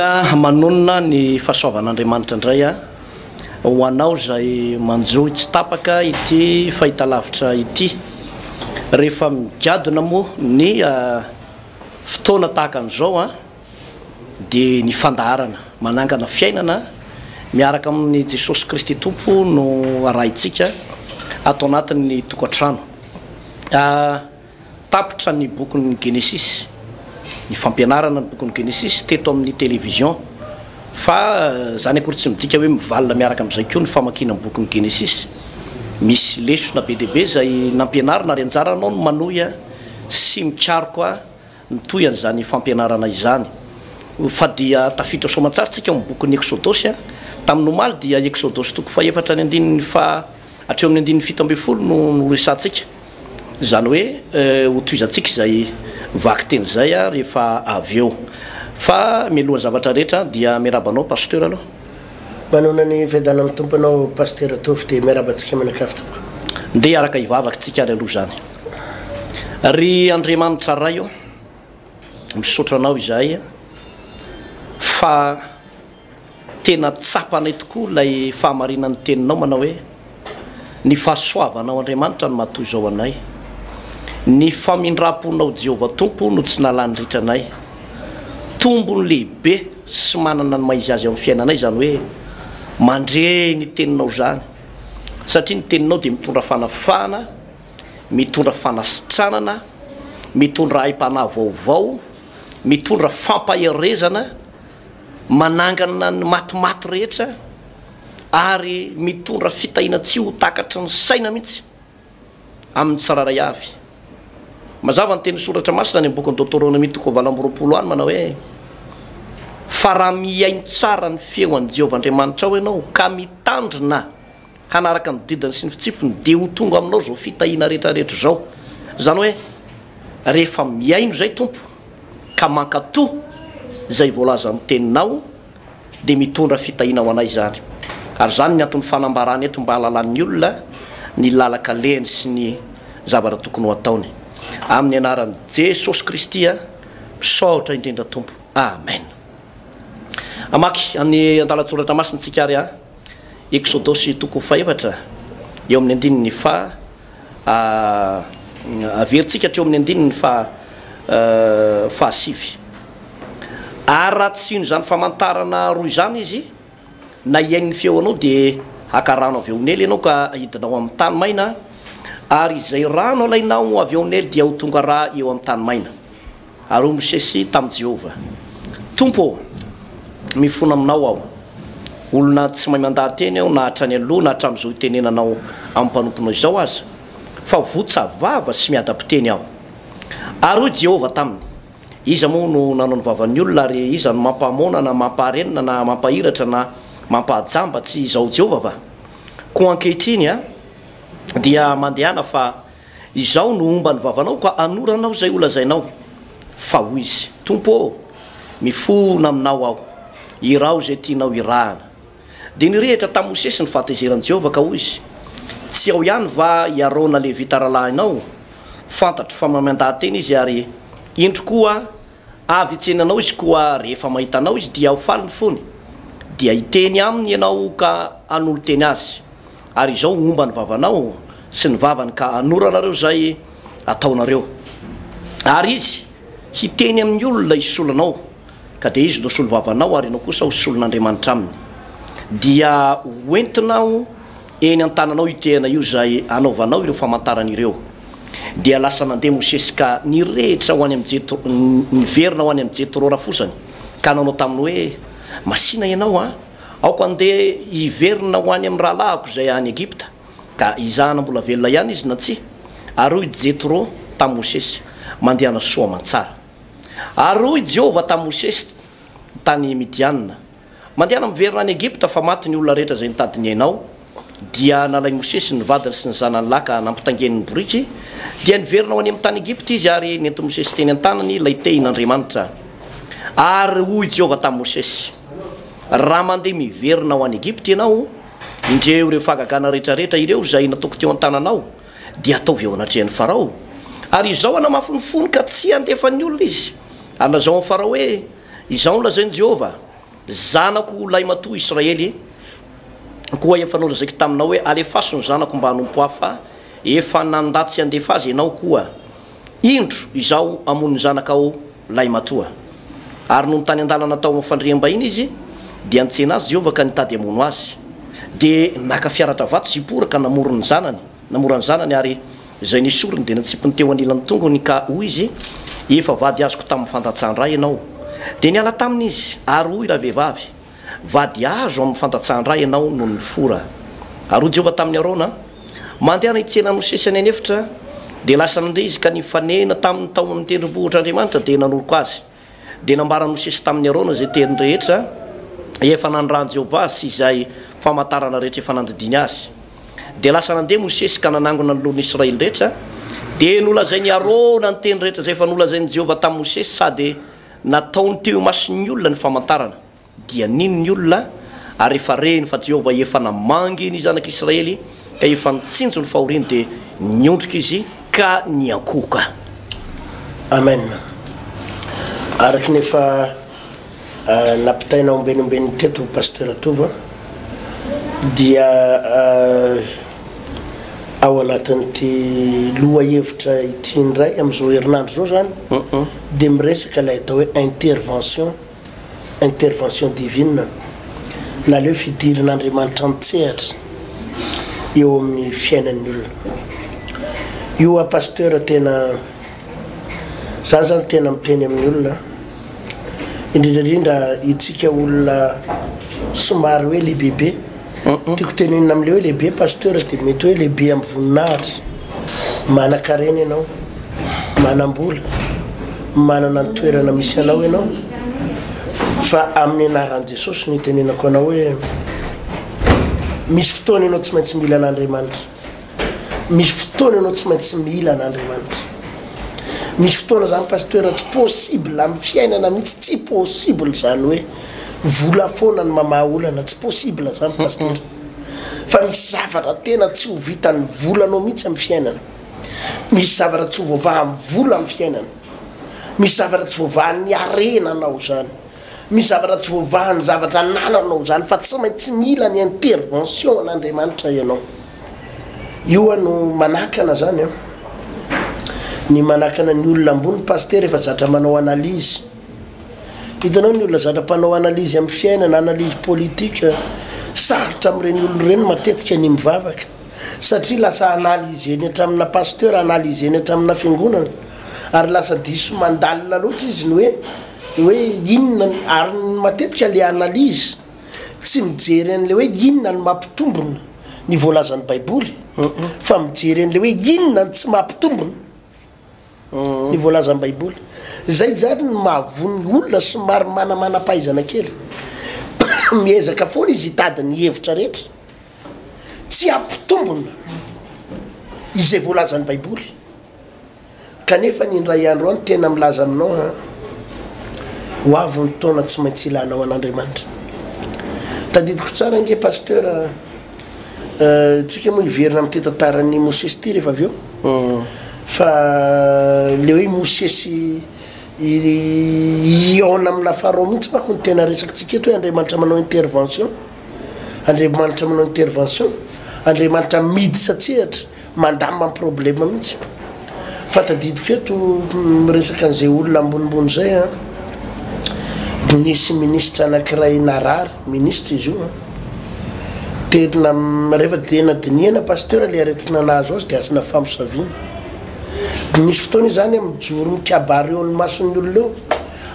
dia manonona ny fahasoavan'Andriamanitra indray ho anao zay manjoy tsy tapaka ity fahitalavitra ity rehefa migadona moa ny fotoana tahaka an'izao dia ny fandaharana manangana fiainana miaraka amin'ny Jesosy Kristy Tompo no arahintsika atao anatin'ny tokantrano. Tapitra ny bokin'ny Genesis, ny fampianarana ny bokin'ny Genesis teto amin'ny télévision fa zany akory tsy midika hoe mivalina miaraka amin'izay koa ny famakiana ny bokin'ny Genesis. Misy lesona be deaibe zay nampianarana ary anjaranao no manohy sy mikaroka ny toy an'izany fampianarana izany. Fa dia tafiditra soamantsara tsika amin'ny bokin'ny Exodosy tamin'ny omaly dia Exodosy toko faefatra ny andininy hatreo amin'ny andininy 7 no resantsika. Zany hoe ho toizantsika izay vaky teny zay rehefa avy eo. Fa mialohan'ny zavatra rehetra dia miarabanao pasteur aloha. Manona ny vedana amin'ny tompo anao pasteur Tovy dia miarabantsika manakafy tompo. Ndeha araka hivavaka tsika ary aloha zany. Ry Andriamanitra ray io misaotra anao izahay fa tena tsapanay tokoa ilay fahamarinan'ny teninao manao hoe ny fahasoavanao Andriamanitra no matoy izao anay. Ny famindraponao Jehova Tompo no tsy nalanydritra anay. Tombony lehibe sy manana ny maizy azy amin'ny fiainanay zany hoe mandre ny teninao zany satria ny teninao dia mitondra fanafahana, mitondra fanasitranana, mitondra haim-panahy vaovao, mitondra fampaherezana, manangana ny matimaty rehetra ary mitondra fitahina tsy ho takatra ny saina mihitsy amin'ny tsiraray avy. Mazava ny teny soratra masina ny bokin'ny Deutéronomie toko 20 any manao hoe fa raha miaino tsara ny feon'ny Jehovah Andriamanitra ao ianao ka mitandrina hanaraka ny didiny sy ny fitsipiny dia ho tonga aminao zao fitahina rehetrarehetra zao. Zany hoe rehefa miaino zay Tompo ka mankatoa zay voalaza ny teninao dia mitondra fitahina ho anay zany. Ary zany ny antony fanambarany eto mba halalan'ny olona ny lalaka leny sy ny zavatra tokony ho ataony. Amin'ny anaran'i Jesosy Kristy misaotra indrindra Tompo. Amen. Amaky any andalatsoratra masina tsika ary Exodosy toko faefatra eo amin'ny andininy averintsika hatreo amin'ny andininy fahasivy. Ary raha tsy ino zany famantarana roy zany izy na iain'ny feo anao dia haka rano avy eo amin'ely ianao ka hidinao amin'ny tany maina ary izay rano alainao avy eo amin'ely dia ho tonga raha eo amin'ny tany maina. Ary Mosesy tamin'i Jehova: Tompo, mifona aminao aho, olona tsy mahay mandahateny aho na hatrany aloha na hatramin'izao itenenanao amin'ny mpanomponao izao aza, fa votsavava sy miadam-piteny aho. Ary hoy Jehova taminy: iza moa no nanao ny vavan'ny olona ary iza no mampahamona na mampaharenina na mampahiratra na mampahajamba tsy izao Jehova va? Ko ankehitriny dia mandehana fa izao no omba ny vavanao ka anoranao zay olazainao. Fa hoy izy: Tompo, mifona aminao aho, irao zay tianao irahana. Dia nirehitra tamin'i Mosesy ny fahatezeran'i Jehova ka hoy izy: tsy ao ihany va iarona Levita rahalahinao? Fantatro fa mandahateny izy ary indro koa avy itsenanao izy koa rehefa mahitanao izy dia ho faliny fony. Dia hiteny aminy ianao ka anolo teny azy. Ary izao omba ny vavanao sy ny vavany ka anoranareo zay ataonareo. Ary izy hiteny amin'ny olona isolanao ka dia izy no solo vavanao ary ianao kosa ho solon'Andriamanitra aminy. Dia hoentinao eny an-tananao itehana io zay anaovanao ireo famantaran'ireo. Dia lasa nandeha Mosesy ka nirehitra ho any amin'ny Jetro, niverina ho any amin'ny Jetro rafosany ka nanao taminy hoe: masina ianao aoko andeha hiverina ho any amin'ny rahalahako zay any Egypta ka izahana mbola velona ihany izy na tsy. Ary hoy Jetro tamin'ny Mosesy: mandehana soa aman-tsara. Ary hoy Jehova tamin'ny Mosesy tany Midianina: mandehana miverina any Egypta fa maty ny olona rehetra zay nitadiny ainao. Dia nalay Mosesy ny vadiny sy ny zanany lahy ka nampitaingeniny boriky dia niverina ho any amin'ny tany Egypta izy ary nenti Mosesy teny an-tanany ilay tehin'Andriamanitra. Ary hoy Jehova tamin'ny Mosesy: raha mandeha miverina ho any Egypta ianao, indreo ireo fahagagana rehetrarehetra ireo zay nataoko teo an-tananao dia ataovy eo anatrehan'ny Farao. Ary izao anamafonifony ka tsy andefan'ny olona izy. Ary lazao amin'ny Farao hoe: izao no lazain'i Jehova, zanako lay matoa Israely koa efa nolazaiko taminao hoe alefaso ny zanako mba hanompo afa efa nandatsy andefa azy ianao koa indro izao amony zanakao lay matoa ary noho ny tany andalana tao mafandriamba iny izy dia antsena azy Jehovah ka nitady amono azy dia naka fiaratra vato zipora ka namorony zanany ary izay nisorony dia natsipiny teo anilany tongony ka hoy izy efa vady azoko tamin'ny fantatsahndray ianao dia niala taminy izy ary hoy raha vehivavy vady azo amin'ny fantatsahndray ianao noho ny fora ary hoy Jehovah tamin'ny Arona mandeha nitsena nosesany any efitra dia lasa nandeha izy ka nifanena tamin'ny tao amin'ny tendrombohitr'Andriamanitra dia nanoroko azy dia nambara nosesy tamin'ny Arona zay teny rehetra efa nandrany Jehovah sy izay famantarana rehetra efa nandidiny azy dia lasa nandeha Mosesy ka nanangona ny lohan'ny Israely rehetra dia nolazainy Arona ny teny rehetra zay efa nolazainy Jehovah tamin'ny Mosesy sady nataony teo masony olona ny famantarana dia nino ny olona ary efa reny fa Jehovah efa namangy ny zanak'Israely ka efa nitsinjo ny fahoriany dia niondrika izy ka niankoka. Amen. Araky nefa napitaina ombenombeny teto pasteur Tova dia ao anatin'ity loha hevitra ity indray amin'izao herinandro zao zany dia miresaka ilay atao hoe intervention divine na leo fidirin'Andriamanitra antsehatra eo amin'ny fiainan'ny olona io a pasteur tena za zany tena miteny amin'ny olona indrindrandrindra itsika olona somary hoe lehibehibe tiako tenenina am'le hoe lehibe pasteur dia mety hoe lehibe amin'ny voninahitra manan-karena ianao manam-bola manana ny toerana misy anao ianao fa amin'ny anaran'i Jesosy ny tenenako anao hoe misy fotoana ianao tsy maintsy mila an'Andriamanitra misy fotoana ianao tsy maintsy mila an'Andriamanitra misy fotoana zany pasteur tsy possible amin'ny fiainana mihitsy tsy possible zany hoe vola foana ny mamaha olana tsy possible zany pasteur fa misy zavatra tena tsy ho vitan'ny volanao mihitsy amin'ny fiainana misy zavatra tsy ho voavahan'ny vola amin'ny fiainana misy zavatra tsy voavahan'ny arenanao zany misy zavatra tsy voavahan'ny zavatra nananao zany fa tsy maintsy mila ny intervention an'Andriamanitra ianao io no manakana zany ny manakana ny olona ambony pasteur efa zatra manao analyse hitanao ny olona zatra mpanao analyse amin'ny fiainana analyse politique sarotra amin'ireny olona ireny matetika ny mivavaka satria lasa analyse eny hatramina pasteur analyse eny hatramina fiangonana ary lasa diso mandalina loatra izy ny hoe inona ary matetika le analyse tsy mijery an'le hoe inona ny mampitombona ny voalazan'ny baiboly fa mijery an'le hoe inona ny tsy mampitombona ny voalazan'ny baiboly zay zany ny mahavony olona somary manamana-pahaizana kely miezaka foana izy hitady ny hevitra rehetra tsy ampitombona izay voalazan'ny baiboly kanefa ny indray andro any tena milaza aminao ho avy ny taona tsy maintsy ilanao an'Andriamanitra tadidiko tsara nge pasteur tsika moa hiverina amin'ny tetantaran'ny Mosesy ty rehefa avy eo fa le hoe Mosesy iona amina farao mihitsy mako ny tena resakitsika eto hoe Andriamanitra manao intervention Andriamanitra manao intervention Andriamanitra miditra tsehatra mandamina amin'ny problème mihitsy fa tadidiko eto miresaka an'izay olona ambonimbony zay nisy ministre anankiray narary ministre izy io tena rehefa tena diniana pasteur le aretina nahazo azy dia asina famosaviana misy fotoana zany mijoro mikabary eo ny mason'ny olona eo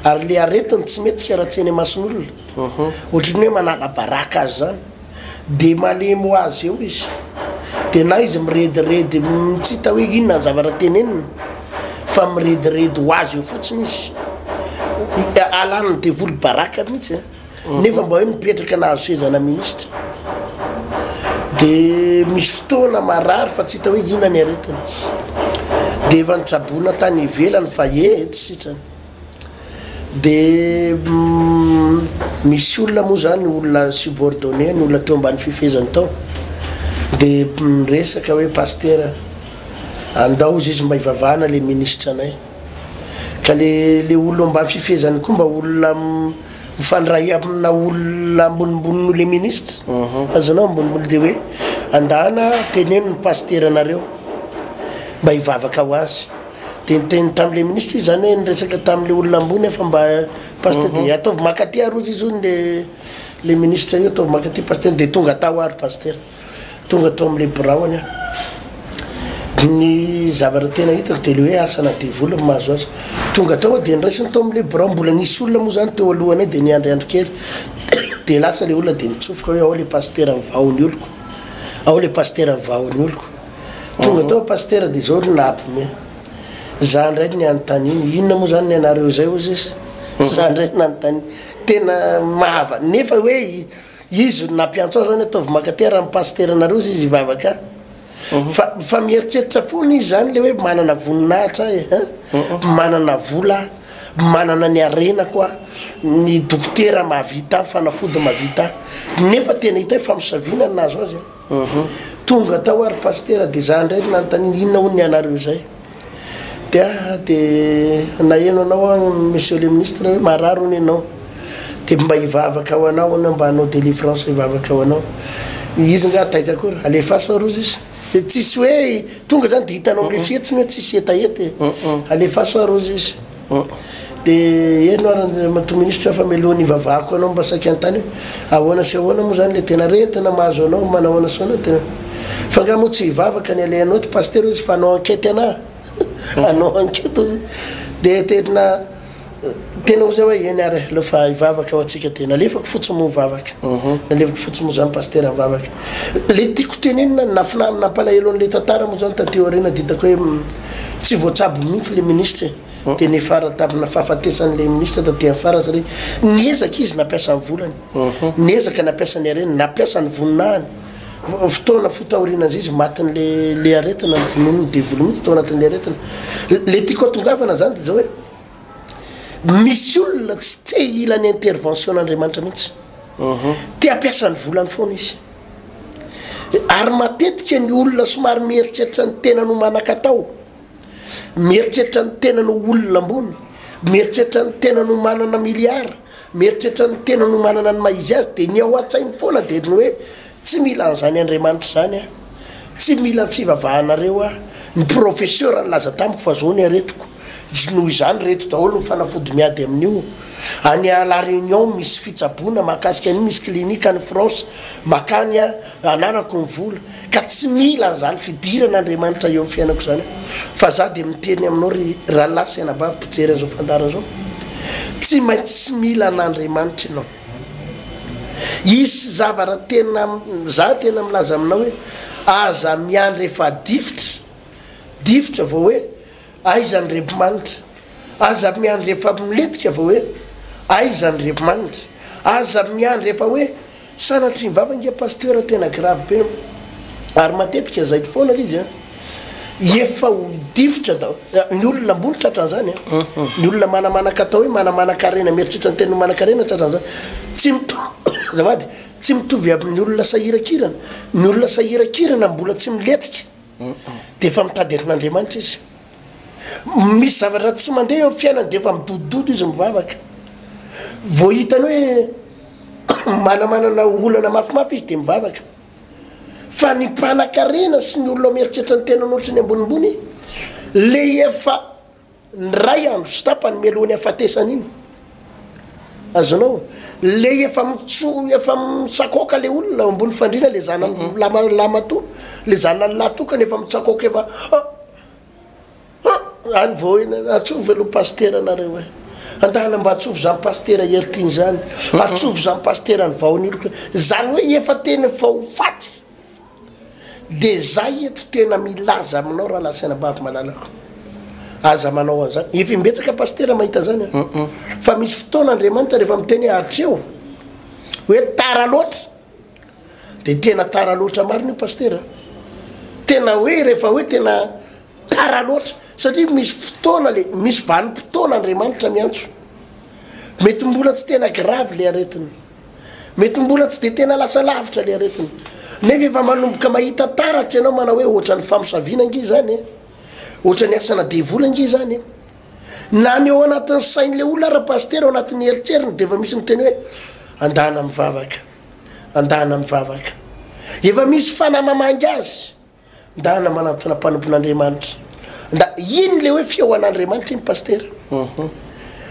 ary le aretiny tsy mety karaha-tseny mason'olona ohatrany hoe manala baraka azy zany dia malemo azy eo izy dia na izy mirediredy tsy hita hoe inona ny zavatra tenenina fa mirediredy ho azy eo fotsiny izy alana ny devoly baraka mihitsy nefa mba hoe nipetraka nahazo sezana ministre dia misy fotoana marary fa tsy hita hoe inona ny aretiny dia efa nitsabona tany ivelany fa tsy sitrany dia misy olona moa zany olona subordonné ny olona teo ambany fifezany tao dia miresaka hoe pasteur andao izy mba hivavahana le ministre anay ka le olona ambany fifezany koa mba olona mifandray amina olona ambonimbonino le ministre azanao ambonimbony de hoe andana teneno ny pasteur anareo mba hivavaka ho azy de niteny tam'le ministre zany hoe niresaka tam'le olona ambony efa mba pasteur de ataovy makaty arozy izy ony le ministre io ataovy makaty pasteur de tonga atao ary pasteur tonga atao am'le braony ny zavatra tena hitako de le hoe asana devola mahazo azy tonga tao de niraisiny tao am'le bra mbola nisy olona moa zany teo alohany de niandriandro kely de lasa le olona de nitsofoka hoe ao le pasteur mivahony oloko ao le pasteur mivahony oloko tonga tao pasteur de zao napome za ndray ny anontany inona moa zany ny anareo zay ozy izy za ndray nanontany tena mahava nefa hoe izy nampiantso zany ataovy makaty raha pasteur anareo izy hivavaka fa mieritreritra foana izy zany le hoe manana voninahitra manana vola manana ny arena koa ny dokotera mahavita fanafody mahavita nefa tena hita famosaviana nazo azy tonga tao ary pasteur de za ndray nanontany inona hono ny anareo zay de naeno anao monsieur le ministre hoe mararo ny anao de mba hivavaka ao anao mba hanao délivrance hivavaka ao anao izy nga taitra kory alefaso arozy izy de tsisy hoe tonga zany de hitanao amle fietsiny hoe tsisy etaety alefaso arozy izy de eno arato ministre fa melohany ivavahako anao mba saky antany ahoana sy ahoana moa zany le tena retina mahazo anao manahoana sy anao tena fa nga moa tsy hivavaka ny aleanao ty pasteur izy fa anao enquête ana anao enquête izy de tena tena ozy hoe eny ary lefa hivavaka ao atsika tena alefako fotsiny mo mivavaka nalefako fotsiny mo zany pasteur mivavaka le tiako tenenina nampalahelo an'le tantara moa zany tateo arena de hitako hoe tsy voatsabo mihitsy le ministre de nefara tabina fahafatesan'le ministre taty fara satria niezaka izy nampiasa ny volany niezaka nampiasa ny arena nampiasa ny voninahiny fotoana fotaoriana izy matiny le aretina ny vononony de volo mihitsy tao anatin'le aretina le tiako atongavana zany de zao hoe misy olona tsy te ilany intervention n'Andriamanitra mihitsy te ampiasa ny volany foana izy ary matetika ny olona somary mieritreritra ny tena no manan-katao mieritreritra ny tena no olona ambony mieritreritra ny tena no manana miliara mieritreritra ny tena no manana ny maizy azy de ny ao an-tsainy foana de ny hoe tsy mila an'izany Andriamanitra zany tsy mila ny fivavahanareo ny professeur nylaza tamiko fa zao ny aretiko noho izany reto daholo ny fanafody miady amin'io any la réunion misy fitsabona mahakasika any misy klinika any France makany ananako ny vola ka tsy mila zany fidiran'Andriamanitra eo amin'ny fiainako zany fa za de miteny aminao raha lasy anabavy mpijery azao fandara zao tsy maintsy tsy mila an'Andriamanitra ianao isy zavara tena za tena milaza aminao hoe aza miandry efa difitra vao hoe aiza ny repomanitra aza miandry efa miletika vao hoe aiza ny repomanitra aza miandry efa hoe sanatry mivava nge pasteur tena grave be ary matetika zay foana izy efa ho difitra da ny olona ambony tratran'zany ny olona manamanakatao hoe manamanaka-rena mieritritra ny tena manaka-rena tratran'zany tsy zavady tsy mitovy amin'ny olona sahirakirana ny olona sahirakirana mbola tsy miletika de efa mitady herin'Andriamanitra izy misy zavatra tsy mandeha eo amin'ny fiainany de efa midodododo izy mivavaka vao hitany hoe manamanana olana mafimafy izy de mivavaka fa ny mpanan-karena sy ny olona mieritreritra ny tena n'ohatra ny ambonimbony le efa ny ray andro sy tapany mialohany hafatesany iny azonao le efa mitsakoka le olona ambony fandrina le zana lamato le zana latokany efa mitsakoka efa any vao atsovy aloha pasteur anareo andala mba atsovy zany pasteur heritiny zany atsovy zany pasteur ny vahony oloko zany hoe efa tena vao faty de zay eto tena milaza aminao raha lasaina bavy malalako aza manao an'izany efa imbetsaka pasteur mahita zany fa misy fotoana Andriamanitra rehefa miteny hatreo hoe tara loatra de tena tara loatra marina io pasteur tena hoe rehefa hoe tena tara loatra satria misy fotoana le misy vanim-potoana Andriamanitra miantso mety mbola tsy tena grave le aretiny mety mbola tsy de tena lasa lavitra le aretiny nefa efa manomboka mahita taratra ianao mana hoe ohatra ny famosaviana nge zany ohatra ny asana devola nge zany na ny eo anatin'ny sain'le olona raha paster ao anatin'ny eritseriny de efa misy miteny hoe andahana mivavaka andahana mivavaka efa misy fanamamangy azy ndahana manatona mpanompon'andriamanitra nda iny le hoe fiahoan'andriamanitra iny paster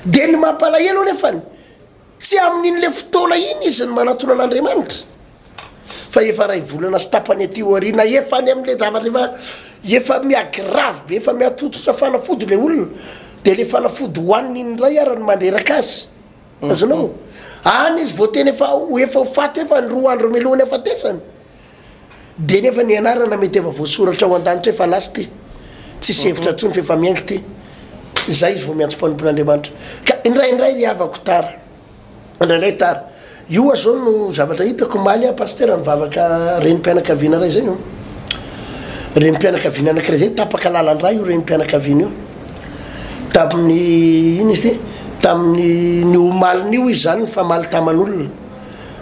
de ny mampalahelo nefany tsy amin'in'le fotoana iny izy ny manatona an'andriamanitra fa efa ray volana sy tapany aty orina efa any am'le zavatra efa miagravy be efa miatototra fanafody le olona de le fanafody hoaniny iny ray arany mandreraka azy azonao any izy vo teny efa hofaty efa ny 2 andro melohany afatesany de nefa ny anarana mety efa voasoratra ao an-danitra efa lasy ty tsy sevitra tsony fa efa miaingy ty zay izy vo miantso mpanompon'andriamanitra ka indraindray ry avako tara indraindray tara io azao no zavatra hitako maly a paster mivavaka renim-pianakaviana ray zay io renim-pianakaviana anakiray zay tapaka lalandra io renim-pianakaviana io tamin'ny iny izy ty tamin'ny ny omalin'io izy zany ny famaly taman'olona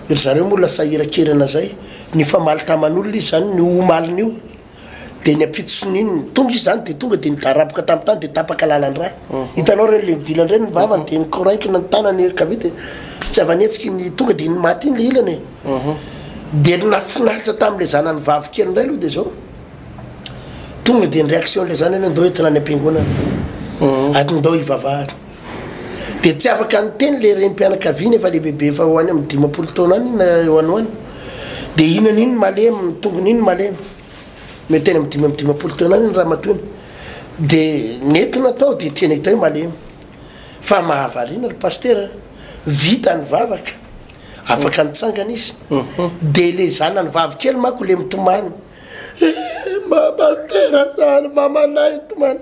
ry zareo moa lasa irakirana zay ny famaly taman'olona izy zany ny omalin'io de ny apitsony iny tonga izy zany de tonga de nidaraboka tamin'ny tany de tapaka lalandra hitanao reny le mivilany reny ny vavany de nikoraikina ny tanany kavy de tsy avanetsika ny tonga de ny maty iny le ilany de nafinaritra tamin'le zanany vavy kely ndray aloha de zao tonga de ny réaction le zany ndao entina any am-piangonana ndao ivavahary de tsy afaka nyteny le renim-pianakaviana efa le bebe efa hoany amin'ny 10 taona any na eo anoany de inany iny malemy ny tongony iny malemy mety teny amin'ny 10 taona any ny raha matony de nentina tao de tena hitao malemy fa mahavarina ry paster vita ny vavaka afaka nitsangana izy de le zanany vavy kely mako le mitomany paster zany mamanay tomany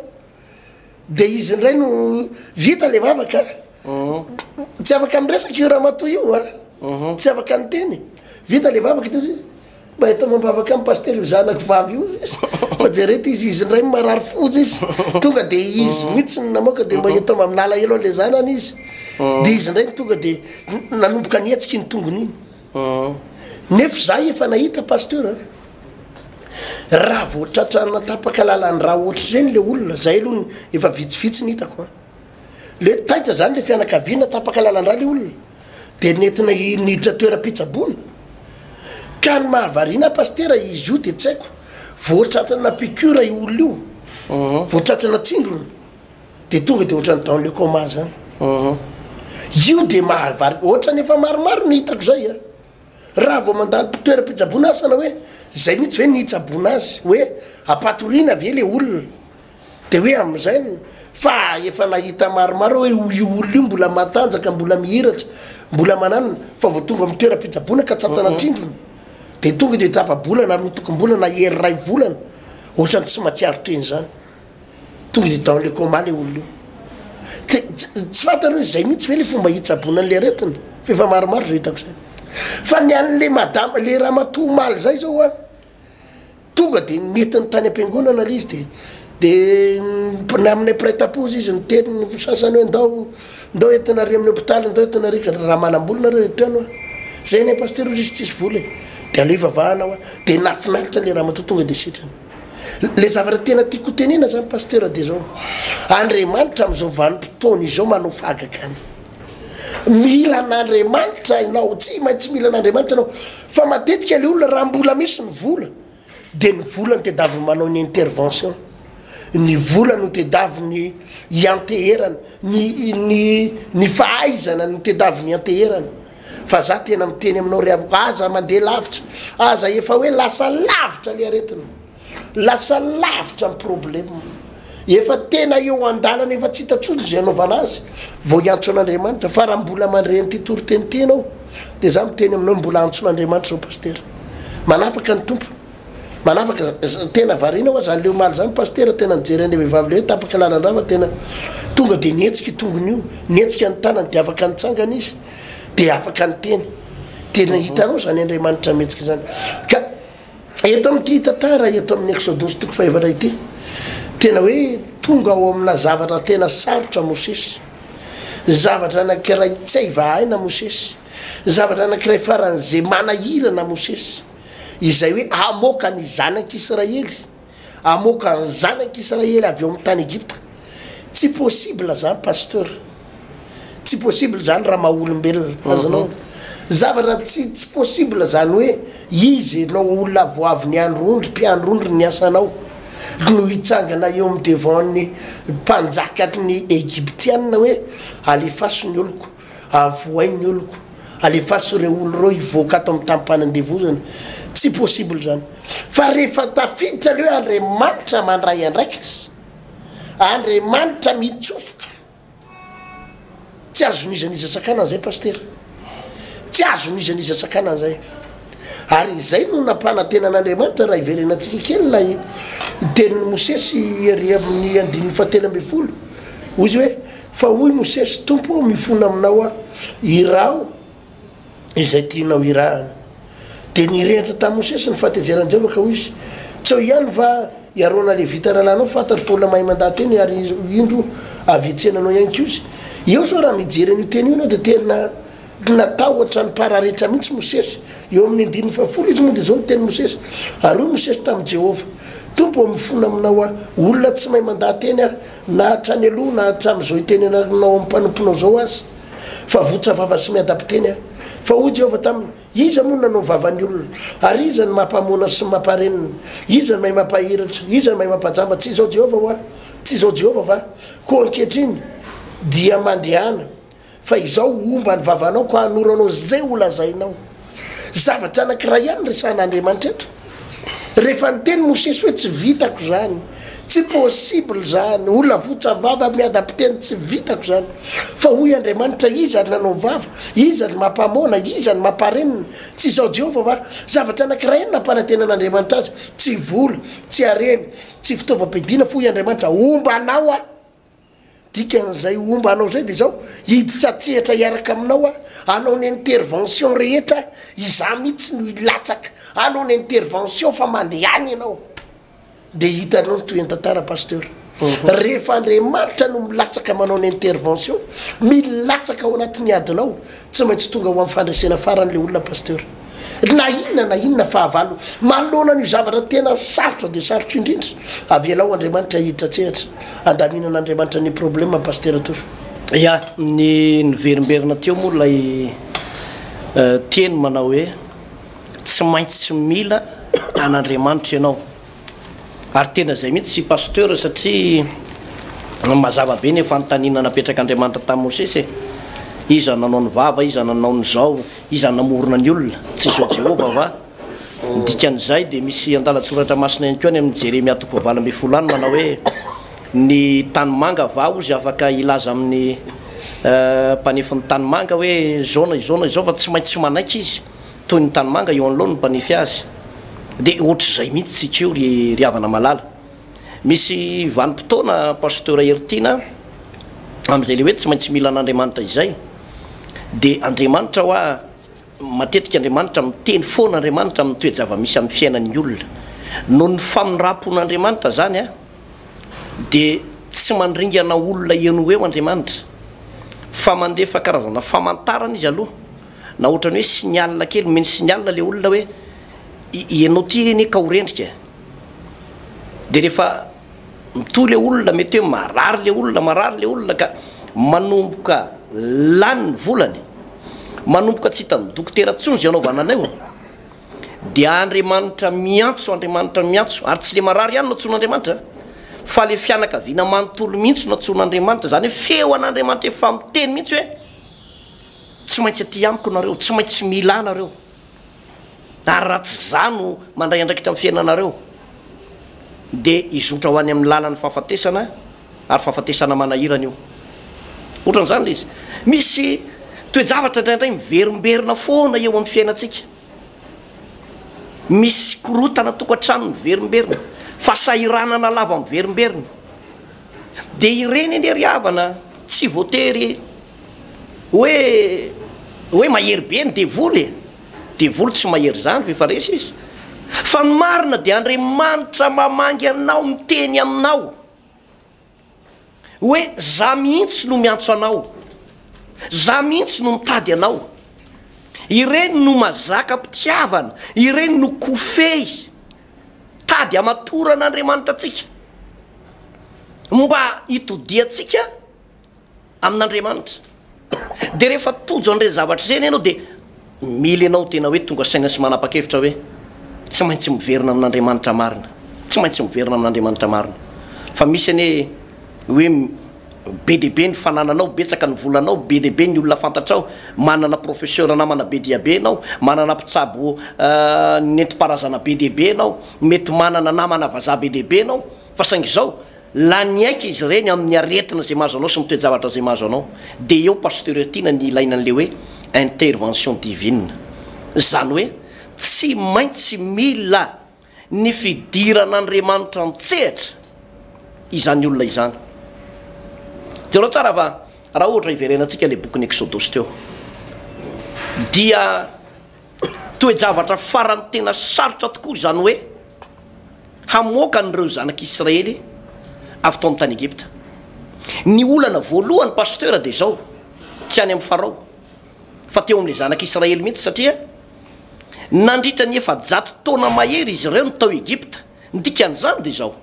de izy ndray no vita le vavaka tsy afaka miresaka io raha mato io tsy afaka nyteny vita le vavaka ito izy mba hita mambavaka amin'ny paster io zanako vavy io izy fa jerety izy ndray marary fozy izy tonga de izy mihitsy namoaka de mba hita maminala elo le zanany izy de izy ndray tonga de nanomboka niatsika ny tongony iny nefa zay efa nahita paster raha voatratra natapaka lalany raha ohatry reny le olona zay aloha efa vitsivitsy ny hitako le taitra zany le fianakaviana tapaka lalandraha le olona de nentina niditra toeram-pitsabona ka ny mahavarina paster izy io de tsy haiko voatratrana piqure io olona io voatratrana tsindrony de tonga de ohatrany dans le coma zany io de mahavary ohatrany efa maromaro ny hitako zay raha vao mandalo toeram-pitsabona asana hoe zay mihitsy ve nitsabona azy hoe apatoriana ve le olona de hoe am'izay fa efa nahita maromaro hoe io olona io mbola matanjaka mbola mihiratra mbola mananona fa vao tonga amin'ny toeram-pitsabona ka tsatsana tsindrony de tonga de tapa-bolana rotokom-bolana hery ray volana ohatrany tsy matsiaro teny zany tonga de dans le coma le olona io tsy fantany hoe zay mihitsy ve le fomba hitsabona an'le aretina fa efa maromaro zao hitako zay fa ny an'le madama le raha matomaly zay zao tonga de netiny tany am-piangonana le izy de amin'ny prêt-à-poser izy niteny sasany hoe ndao entina ry amin'ny hôpitaly ndao entina ry raha manam-bolona reo teno zay ny paster izy tsisy vola de aleo ivavahana de nafinaritra le raha mato tonga de sitrany le zavatra tena tiako tenena zany paster de zao andriamanitra am'izao vanim-potoana izao manao fagaka any mila an'andriamanitra ianao tsy maintsy mila an'andriamanitra anao fa matetika le olona raha mbola misy ny vola de ny vola no tedaviny manao ny intervention ny vola no tedaviny ianteherana ny fahaizana no tedaviny ianteherana fa za tena miteny aminao ry avako aza mandeha lavitra aza efa hoe lasa lavitra le aretina lasa lavitra ny problema efa tena eo andalana efa tsy hitatsotra zay anaovana azy vao iantso an'andriamanitra fa raha mbola mandreny ty torotenitenao de za miteny aminao mbola antson'andriamanitra zao paster manafaka ny tompo manafaka tena varina oa zany leo maly zany paster tena nijereny vehivavy le hoe tapaka lalandraha fa tena tonga de nietsika tongony io nietsika ny tanany de afaka nitsangana izy de afaka ny teny tena hitanao zany andriamanitra mihetsika zany ka eto amin'ity tantara eto amin'ny exodosy toko faevana ity tena hoe tonga ao amina zavatra tena sarotra mosesy zavatra anakiray tsy aivahaina mosesy zavatra anakiray faran'zay manahirana mosesy izay hoe amoaka ny zanak'Israely amoaka ny zanak'Israely avy eo amin'ny tany Egypta tsy possible zany pasteur tsy possible zany raha maha-olombelona azanao zavatra tsy possible zany hoe izy nao olona voavy ny androndry mpiandrondry ny asanao no hitsangana eo amin'ny devantny mpanjakany egyptianna hoe alefaso ny oloko avoay ny oloko alefaso reo olo reo ivoaka ato amin'ny tampampanandevozana tsy possible zany fa rehefa tafiditra le hoe andriamanitra mandray andraikitra andriamanitra mitsofoka tsy azon'izan'izan-tsakanana zay paster tsy azon'izan'izan-tsakanana zay ary zay no nampanantenan'andriamanitra raha iverenatsika kely lay tenin'ny mosesy ery amin'ny andininy fahatelo amby folo hoy izy hoe fa hoy mosesy tompo mifona aminao a irao izay tianao irahana de nirehatra tamin'ny mosesy ny fahatezeran-jehova ka hoy izy tsy ihany va iarona le vita rahalanao fantatry fola mahay mandateny ary indro avitsenanao ihany ko izy eo zao raha mijery an'io teny io anao de tena natahotra ny pararehetra mihitsy mosesy eo amin'ny andininy fahafolo izy moa de zao ny teny mosesy ary hoy mosesy tamin'ny jehova tompo mifona aminao a olona tsy mahay mandateny a na hatrany aloha na hatram'izao iteny anao amin'ny mpanomponao zao azy fa votra vava sy miadapiteny a fa hoy jehova taminy iza moa nanao vavan'ny olona ary iza ny mampamona sy mamparenina iza ny mahay mampahiratra iza ny mahay mampajamba tsy zao jehova hoa tsy zao jehova va ko ankehitriny dia mandehana fa izao omba ny vavanao ko hanoranao zay olazainao zavatra anakiray ihany resan'andriamanitra eto rehefa nyteny mosesy hoe tsy vitako zany tsy possible zany olona votra vava miadapiteny tsy vitako zany fa hoy andriamanitra iza ny nanao vava iza ny mampamona iza ny mamparenina tsy zao jehova va zavatra anakiray ihany nampanantenan'andriamanitra azy tsy vola tsy areny tsy fitaovam-pidina fa hoy andriamanitra omba anao a dikan'zay omba anao zay de zao hiditsatsehatra hiaraka aminao a anao ny intervention rehetra iza mihitsy no ilatsaka anao ny intervention fa mandehany ianao de hitanao ny toyantantara pasteur rehefa andriamanitra no milatsaka manao ny intervention milatsaka ao anatin'ny adinao tsy maintsy tonga ho amin'ny fandraisena faran'le olona pasteur na inona fahavalo manoloana ny zavatra tena sarotra de sarotra indrindra avy alao andriamanitra hiditsatsehatra andaminan'andriamanitra ny problema pasteur tofa ya ny niverimberina teo moa lay teny manao hoe tsy maintsy mila an'andriamanitra ianao ary tena zay mihitsy sy pasteur satria mazava be ny fanontaniana napetraka andriamanitra tamin'ny mosesy iza nanao ny vava iza nanao ny zao iza namorona ny olona tsy zao jehova va dikan'izay de misy andalatsoratra masina ihany koa any amin'ny jeremia topovaly amby folo any manao hoe ny tanymanga va ozy afaka ilaza amin'ny mpanefin'ny tanymanga hoe zaona izaona izao fa tsy maintsy manaiky izy toy ny tanymanga eo an'loha ny mpanefy azy de ohatr'zay mihitsy sikeo ry havana malala misy vanim-potoana pasteur heritiana am'izay le hoe tsy maintsy mila an'andriamanitra izay de andriamanitra hoa matetika andriamanitra miteny foana andriamanitra amin'ny toejava-misy amin'ny fiainan'ny olona no ny famindrapon'andriamanitra zany a de tsy mandringana olona eno eo andriamanitra fa mandefa karazana famantarana izy aloha na ohatrany hoe signal kely meny signal le olona hoe ianao ty ny ka horendrika de rehefa mito le olona mety hoe marary le olona ka manomboka lany volany manomboka tsy hitany dokotera tsonzy anaovana anao de andriamanitra miantso ary tsy le marary ihany no atson'andriamanitra fa le fianakaviana manontolo mihitsy no atson'andriamanitra zany hoe feo an'andriamanitra efa miteny mihitsy hoe tsy maintsy aty amiko nareo tsy maintsy mila nareo ary raha tsy zano mandray andraikitra amin'ny fiainanareo de izotra ho any amin'ny lalan'ny fahafatesana ary fahafatesana manahirana io ohatran'izany le izy misy toejavatra ndraindray miverimberina foana eo amin'ny fiainatsika misy korotana tokantrano miverimberina fasahiranana lava miverimberina de ireny eny ry havana tsy voatery hoe mahery be ny devoly tsy mahery zany efa resy izy fa ny marina de andriamanitra mamangy anao miteny aminao hoe za mihitsy no miantso anao za mihitsy no mitady anao ireny no mazaka mpitiavana ireny no kofehy tady amatora an'andriamanitra atsika mba hitodiatsika amin'Andriamanitra. De rehefa tojo an'ireny zavatra zany ianao de mila ianao tena hoe tonga saina sy manapa-kevitra hoe tsy maintsy miverina amin'Andriamanitra marina, tsy maintsy miverina amin'Andriamanitra marina. Fa misy ane hoe be deaibe ny fanananao, betsaka ny volanao, be deaibe ny olona fantatrao, manana professeur namana be diabe anao, manana mpitsabo nentim-parazana be deaibe anao, mety manana namana vazaha be deaibe anao, fa saingy zao la ny aika izy reny amin'ny aretina zay mahazo anao sy mitoejavatra zay mahazo anao. De eo pasteur tiana ny ilaina an'le hoe intervention divine, zany hoe tsy maintsy mila ny fidiran'Andriamanitra ntsehatra izany olona izany. Telo tsara fa raha ohatra iverenantsika le bokin'ny Exodus teo dia toejavatra farany tena sarotra tokoa zany hoe hamoaka an'ireo zanak'Israely avy tao amin'ny tany Egypta. Ny olana voalohany pasteur de zao tsy any amin'ny Farao fa teo amin'le zanak'Israely mihitsy, satria nandritra ny 700 taona mahery izy ireo ny tao Egypta. Ny dikan'izany de zao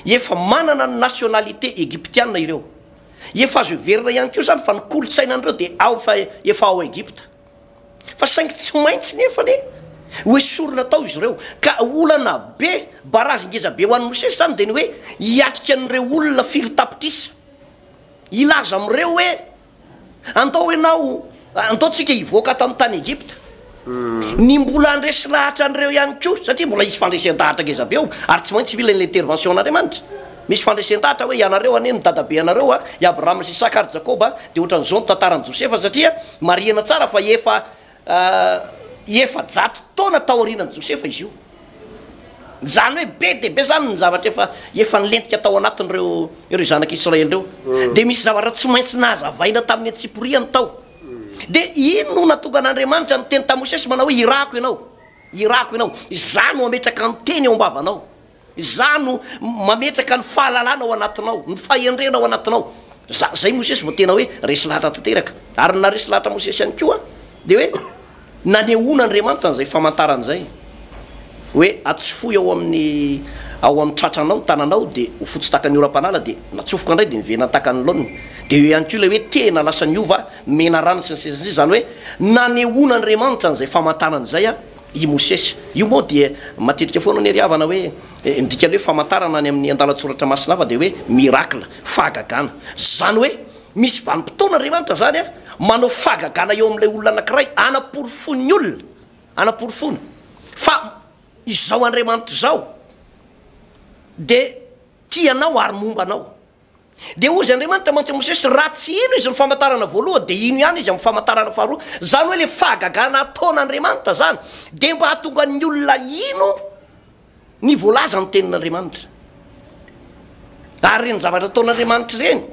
efa manana ny nationalité egyptiana ireo, efa azo verina ihany koa zany fa ny kolotsainan'ireo de ao fa efa ao Egypta. Fa saingy tsy maintsy nefa ne hoe sorona tao izy ireo ka olana be barazy ngeza be ho an'ny Mosesy zany de ny hoe hiatrika an'ireo olona firy tapitrisa, ilaza am'ireo hoe andao ianao andaotsika hivoaka tamin'ny tany Egypta. Ny mbola andresy lahatra an'ireo ihany koa, satria mbola isy fandresen-dahatra ngeza be eo ary tsy maintsy mila l'intervention n'Andriamanitra. Misy fandresen-dahatra hoe ianareo ane ny dadabe anareo i Abraham sy Isaka ary Jakoba de ohatran'izao ny tantaran'i Josefa, satria marihana tsara fa efa 100 taona tao aorianan'i Josefa izy io. Zany hoe be de be zany ny zavatra efa nilentika tao anatin'ireo zanak'Israely reo. De misy zavatra tsy maintsy nahazavaina tamin'ny Antsiporiany tao. De ino no natonga an'Andriamanitra ny teny tamin'i Mosesy manao hoe irako ianao, za no ametraka ny teny ao am-bavanao, za no mametraka ny fahalalana ao anatinao, ny fahendrena ao anatinao. Zay Mosesy vao tena hoe resy lahatra tanteraka. Ary na resy lahatra Mosesy ihany koa de hoe nanehoana Andriamanitra an'izay famantaran'izay hoe atsofoy ao amin'ny tratranao ny tananao de ho fotsy taka ny ora-panala de natsofoka indray de nivena takany laoniny. De eo ihany koa le hoe tena lasa niova mena rano sy ny sisa sy, zany hoe nanehoana Andriamanitra an'izay famantaran'izay i Mosesy. Io moa dia matetika foana ny ariavana hoe ndikany hoe famantarana any amin'ny andalatsoratra masina hafa de hoe miracle, fahagagana. Zany hoe misy vanim-potoana Andriamanitra zany manao fahagagana eo amin'ilay olona anankiray, anaporofon'ny olona, anaporofona fa izao Andriamanitra zao de tianao ary mombanao. De ozy Andriamanitra mantsy Mosesy raha tsy ino izy ny famantarana voalohany de ino ihany izy amin'ny famantarana faharoa. Zany hoe le fahagagana ataon'Andriamanitra zany de mba hatonga ny olona ino ny voalaza ny tenin'Andriamanitra. Ary reny zavatra ataon'Andriamanitra reny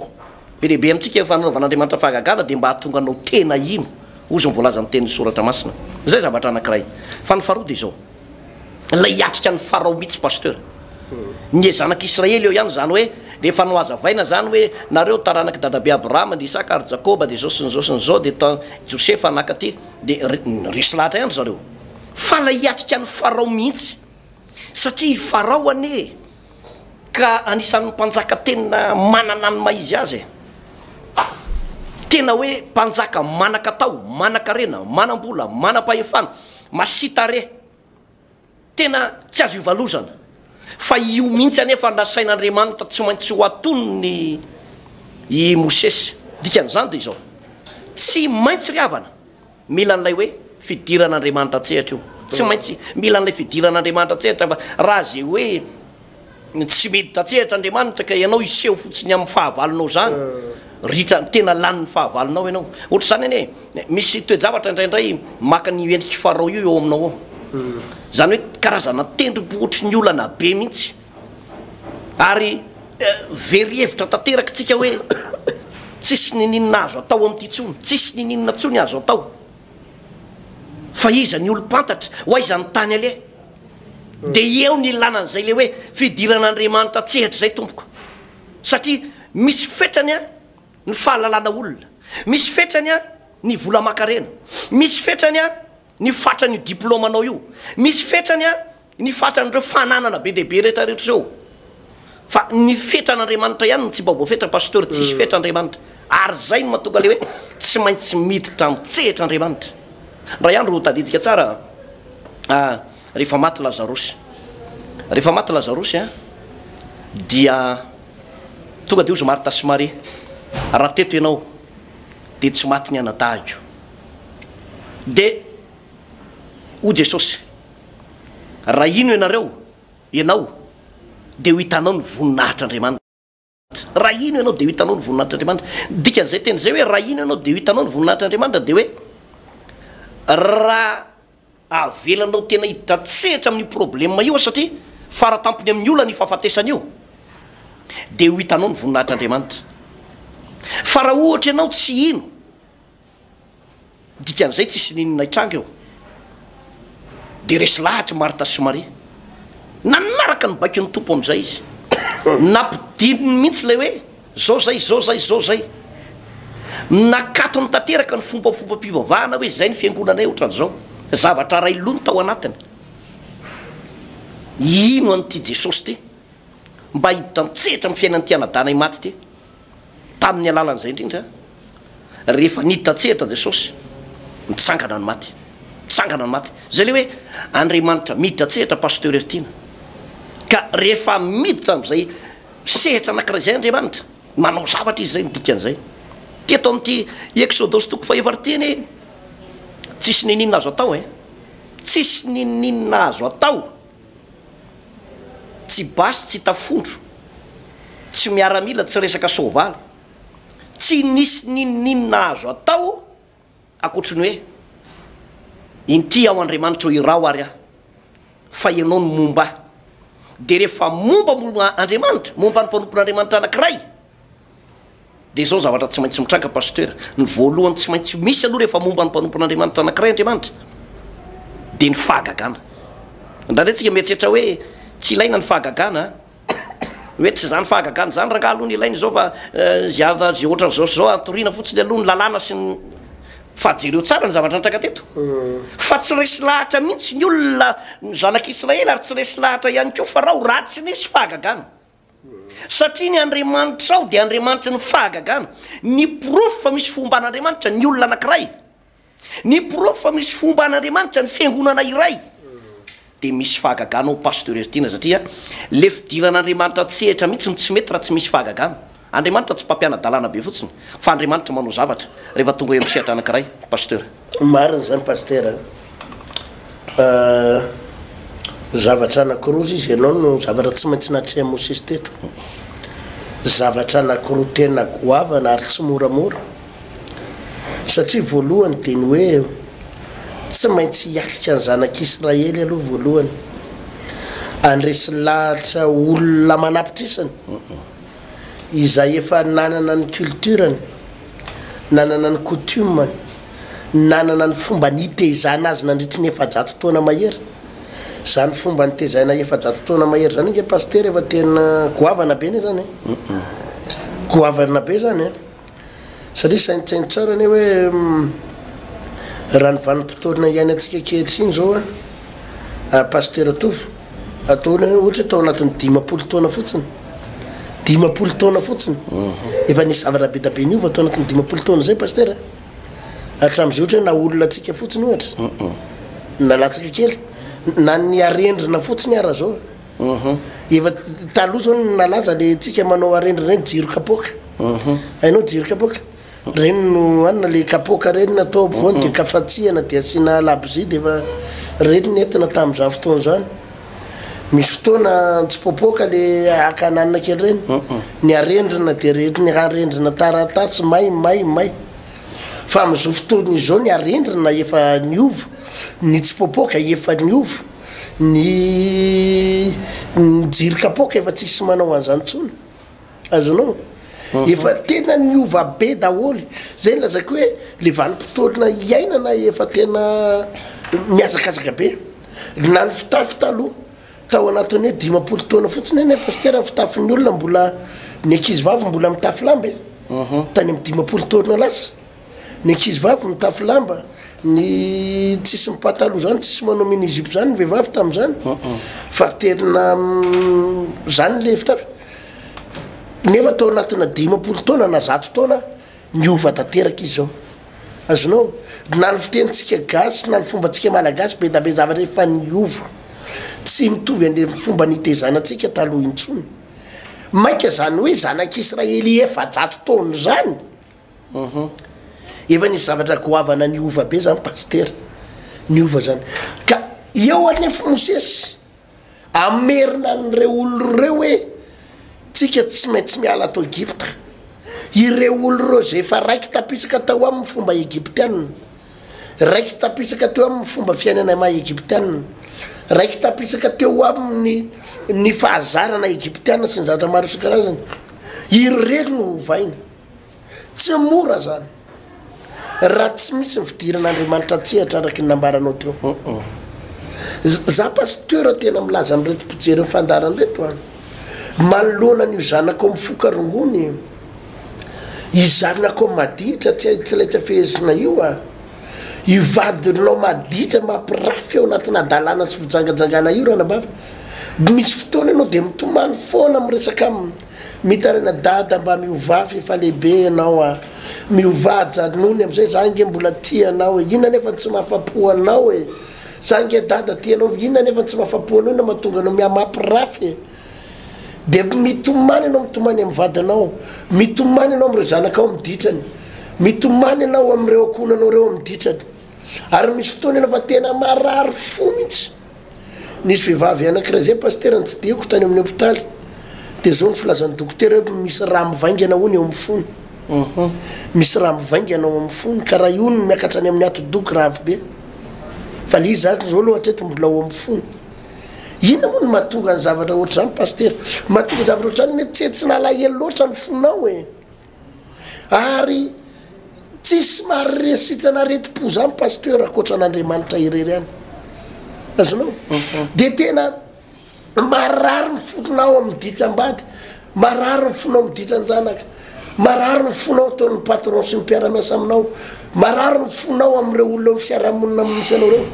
be lehibe amintsika fanaovan'Andriamanitra fahagagana de mba hatonga anao tena ino ozy ny voalaza ny tenin'ny soratra masina. Zay zavatra anankiray. Fa ny faharoa de zao lay hiatrika ny Farao mihitsy pasteur. Ny zanak'Israely eo ihany zany hoe rehefa no hazavaina zany hoe nareo taranaky dadabe Abraham, de Isaka ary Jakoba de zao sy ny zao sy ny zao de Josefa nakaty de resy lahatra ihany zareo. Fa lay hiatrika ny Farao mihitsy, satria Farao ane ka anisan'ny mpanjaka tena manana ny maizy azy, tena hoe mpanjaka manan-katao, manan-karena, manam-bola, manam-pahefana, masitare, tena tsy azo ivalozana. Fa io mihitsy anefa nasain'Andriamanitra tsy maintsy ho atonony i Mosesy. Dikan'izany de zao tsy maintsy riavana mila n'ilay hoe fidiran'Andriamanitra tsehatra io, tsy maintsy mila n'ilay fidiran'Andriamanitra tsehatra. Fa raha zay hoe tsy mety tatsehatra Andriamanitra ka ianao iseho fotsiny amin'ny fahavalonao zany, ritra tena lanin'ny fahavalonao ianao. Ohatra zany ane misy toejavatra indraindray maka ny endriky Farao io eo aminao ao. Zany hoe karazana tendrombohotry ny olana be mihitsy, ary very hevitra tanteraka tsika hoe tsisy nininina azo atao amin'ity tsony, tsisy nininina tsony azo atao fa iza ny olo-pantatra ho aiza ny tany ale. De eo ny lanan'izay le hoe fidiran'Andriamanitra tsehatra zay tompoko, satria misy fetrany ny fahalalana olona, misy fetrany ny vola makarena, misy fetrany ny fatra ny diplomanao io, misy fetrany ny fatra n'ireo fananana be dehibe rehetra rehetra zao. fa ny fetran'andriamanitra ihany no tsy mba voafetra pasteur tsisy fetrandriamanitra ary zay no mahatonga le hoe tsy maintsy miditra mitsehitr'andriamanitra raha ihany ro tadidika tsara rehefa maty lazarosy dia tonga de ozy marta sy Marie raha teto ianao de tsy maty ny anadahiko de o Jesosy raha ino ianao de ho hitanao ny voninahitr'andriamanitra raha ino ianao de ho hitanao ny voninahitr'andriamanitra dikan'izay teny zay hoe raha ino ianao de ho hitanao ny voninahitr'andriamanitra de hoe raha avelanao tena hiditra tsehitra amin'ny problema io satria faratampony amin'ny olana ifahafatesana io de ho hitanao ny voninahitr'andriamanitra fa raha ohatra ianao tsy ino dikan'izay tsisy ninona hitranga eo de resy lahatra Marta sy Marie nanaraka ny baiky ny tompo am'izay izy nampidininy mihitsy le hoe zao zay nakato ny tanteraka ny fombafomba-pivavahana hoe zay ny fiangonanay ohatran'izao zavatra ray lono tao anatiny ino an'ity Jesosy ty mba hiditra mitsehitra amin'ny fiainany tianadanay maty ty tamin'ny alalan'izay indrindra rehefa niditra tsehitra Jesosy mitsangana ny maty zay le hoe Andriamanitra miditra tsehitra pasteur Ertina ka rehefa miditra am'izay sehitra anankiray zay Andriamanitra manao zavatra izy zay nidikan'izay teto amin'ity Exodosy toko fahefariteny tsisy nininona azo atao tsisy nininona azo atao tsy basy tsy tafondro tsy miaramila tsy resaka sovaly tsy nisy nininona azo atao akoatriny hoe inty ao Andriamanitra irao ary fa ianao ny momba de rehefa momba Andriamanitra momba ny mpanompon'Andriamanitra anankiray de zao zavatra tsy maintsy mitranga pasteur ny voalohany tsy maintsy misy aloha rehefa momba ny mpanompon'Andriamanitra anankiray Andriamanitra de ny fahagagana ndraindray tsika mieritreritra hoe tsy ilaina ny fahagagana hoe tsy zany fahagagana zany raha aloha ny ilainy zao fa zay ohatra zao atorina fotsiny aloha ny lalàna sy ny fajereo tsara ny zavatra nitraka teto fa tsy resy lahatra mihitsy ny olona ny zanak'Israely ary tsy resy lahatra ihany ko fa raha ratsy nisy fahagagana satria ny Andriamanitra ao de Andriamanitra ny fahagagana ny profy fa misy fomba an'Andriamanitra ny olona anankiray ny profy fa misy fomba an'Andriamanitra ny fiangonana iray de misy fahagagana ao pasteur Ertina satria le fidiran'Andriamanitra tsehitra mihitsy ny tsy mety raha tsy misy fahagagana Andriamanitra tsy mpampiana-dalàna be fotsiny fa Andriamanitra manao zavatra rehefa tonga hoe misehatra anankiray pasteur marina zany pasteur zavatra anankiroa izy ianao no zavatra tsy maintsy natrea Mosesy teto zavatra anankiroa tena goavana ary tsy moramora satria voalohany de ny hoe tsy maintsy hiatrika ny zanak'Israely aloha voalohany andresy lahatra olona manapitrisany izay efa nanana ny culturany nanana ny coutumany nanana ny fomba nitezana azy nandritry ny efajato taona mahery zany fomba nitezana efajato taona mahery zany nge pasteur efa tena goavana be ne zany goavana be zany satria saintsainy tsara ne hoe raha ny vanim-potoana iainy atsika kehitriny zao pasteur atovy ataony ohatra atao anatin'ny 10 taona fotsiny 10 taona fotsiny efa nisy zavatra be dabe niova atao anatin'ny 10 taona zay pasteur hatram'izay ohatra na olona atsika fotsiny ohatra nalatsaka kely na ny arendrina fotsiny ara zao efa taloha zao nalaza le tsika manao arendrina reny jiro kapoka hainao jiro kapoka reny no anina le kapoka reny natao ampovoany de kafatsiana de asiana labozia de efa reny nentina tamin'izany fotoana zany misy fotoana tsy popoka le akananina kely reny ny arendrina de reny ny arendrina taratasy may fa am'izao fotoana izao ny arendrina efa niovo ny tsy popoka efa niovo ny jiro kapoka efa tsisy manao an'izany tsony azonao efa tena niova be daholy zay lazako hoe le vanim-potoana iainana efa tena miazakazaka be na ny fitafy taloha tao anatiny hoe 10 taona fotsiny eny pasteur fitafin'ny olona mbola ny ankizy vavy mbola mitafy lamba tany amin'ny 10 taona lasa ny ankizy vavy mitafy lamba ny tsisy mipataloha zany tsisy manao mini-zipo zany ny vehivavy tamin'izany fa tena zany le fitafy nefa tao anatina 10 taona na 100 taona niova tanteraka izy zao azonao na ny fitenitsika gasy na ny fombatsika malagasy be da be zavatra efa niova tsy mitovy ande fomba nitezanatsika taloha intsony maika zany hoe zanak'Israely efa 100 taona zany efa nisy zavatra goavana niova be zany pasteur niova zany ka eo anefa Mosesy amerina an'ireo olo reo hoe tsika tsy maintsy miala atao Egypta ireo olo reo zay efa raiky tapisaka tao amin'ny fomba egyptianina raiky tapisaka teo amin'ny fomba fiainana ma egyptianina raiky tapisaka teo amin'ny ny fahazarana egyptianina sy ny zavatra maro isan-karazany ireo no ovaina tsy mora zany raha tsy misy ny fidiran'Andriamanitra tsehatra araky ny nambaranao teo za pasteur tena milaza am'reto mpijery fandarany reto any manoloana n'io zanako mifoka rongony izanako maditra tsy laitsy fehezina io ivadinao maditra mampirafy eo anatina dalàna sy fijangajangana io ranabava misy fotoana ianao de mitomany foana miresaka mitarana dada mba miovafy efa lehibe ianao miovaja nony am'izay zange mbola tianao inona nefa tsy mahafapo anao zange dada tianao inona nefa tsy mahafapo anao na mahatonga anao miamampirafy de mitomany anao mitomany amin'ny vadinao mitomany anao am'ireo zanakao miditrany mitomany anao am'ireo akonanao reo miditrany ary misy fotoana ianao fa tena marary fo mihitsy nisy vehivavy anankiray zay pasteur tsy diako tany amin'ny hôpitaly de zao ny filazan'ny dokotera hoe misy raha mivaingana hony eo amin'ny fony misy raha mivaingana ao amin'ny fony ka raha io no miakatra any amin'ny atodoky rahavy be fa le izy zany zao aloha hatreto mbola ao amin'ny fony ina moa no mahatonga ny zavatra ohatr' zany pasteur mahatonga zavatra ohatr' zany hoe tsy nalahelo loatra ny fonao ary tsisy maharesitrana reti-po zany pasteur akoatra an'Andriamanitra irery any azonao de tena marary ny fonao amin'ny ditram-bady marary ny fonao amin'ny ditran-janaka marary ny fonao ataon'ny patron sy ny mpiara-miasa aminao marary ny fonao am'ireo olona ny fiarahamonina misy anao reo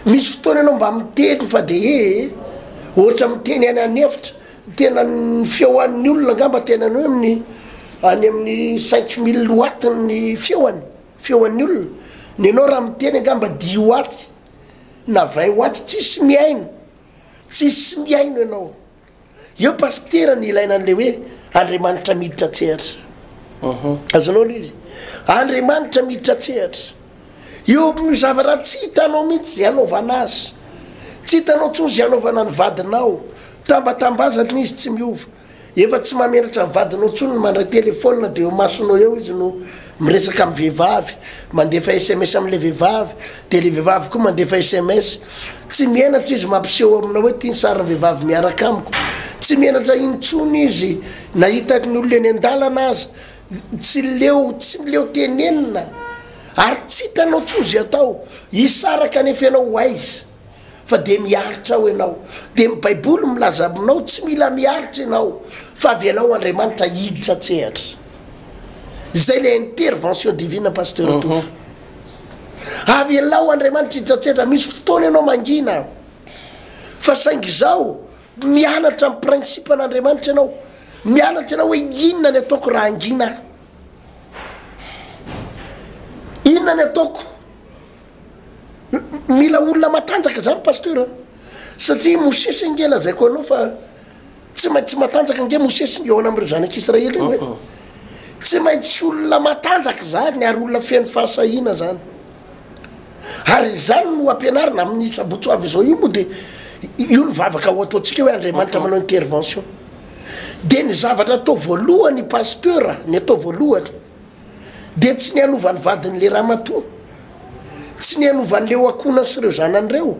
misy fotoana ianao mba miteny fa de ohatra miteny any anefitra tena ny feoan'ny olona ngamba tena ny hoe amin'ny any amin'ny 5000 watt ny feoan'ny olona ny anao raha miteny ngamba 10 watt na 20 watt tsisy miaino ianao eo pasteur ny ilaina an'le hoe Andriamanitra miditra tsehatra azonao le izy Andriamanitra miditra tsehatra eo zavatra tsy hitanao mihitsy zay anaovana azy tsy hitanao tsony zay anaovana ny vadinao tambatambazany izy tsy miova efa tsy mameratra ny vadinao tsony mandray telefôna de eo masonao eo izy no miresaka amin'ny vehivavy mandefa SMS amin'le vehivavy de le vehivavy koa mandefa SMS tsy mienatra izy mampiseho aminao hoe tiany sariny vehivavy miaraka amiko tsy mienatra intsony izy nahitany olona eny an-dalana azy tsy leo tenenina ary tsy hitanao tsozy atao isaraka anefa ianao aizy fa de miaritra ao ianao de my baiboly milaza aminao tsy mila miaritra ianao fa avelao Andriamanitra hiditra tsehatra zay le intervention divine pasteur tofo avelao Andriamanitra hiditra tsehatra misy fotoana ianao mangina fa saingy zao mianatra amin'ny principe an'Andriamanitra ianao mianatra ianao hoe inona ny ataoko raha angina inona ny ataoko mila olona matanjaka zany pasteur satria Mosesy nge lazaiko anao fa tsy maintsy matanjaka nge Mosesy eo am'ireo zanak'Israely hoe tsy maintsy olona matanjaka zany ary olona feno fahasahina zany ary zany no ampianarina amin'ny sabotsoavy zao io moa de io ny vavaka ho ataontsika hoe Andriamanitra manao intervention de ny zavatra atao voalohany pasteur ny atao voalohany de tsy ny anovany vadin'le ramatoa tsy ny anovan'le akona sy ireo zanan'ireo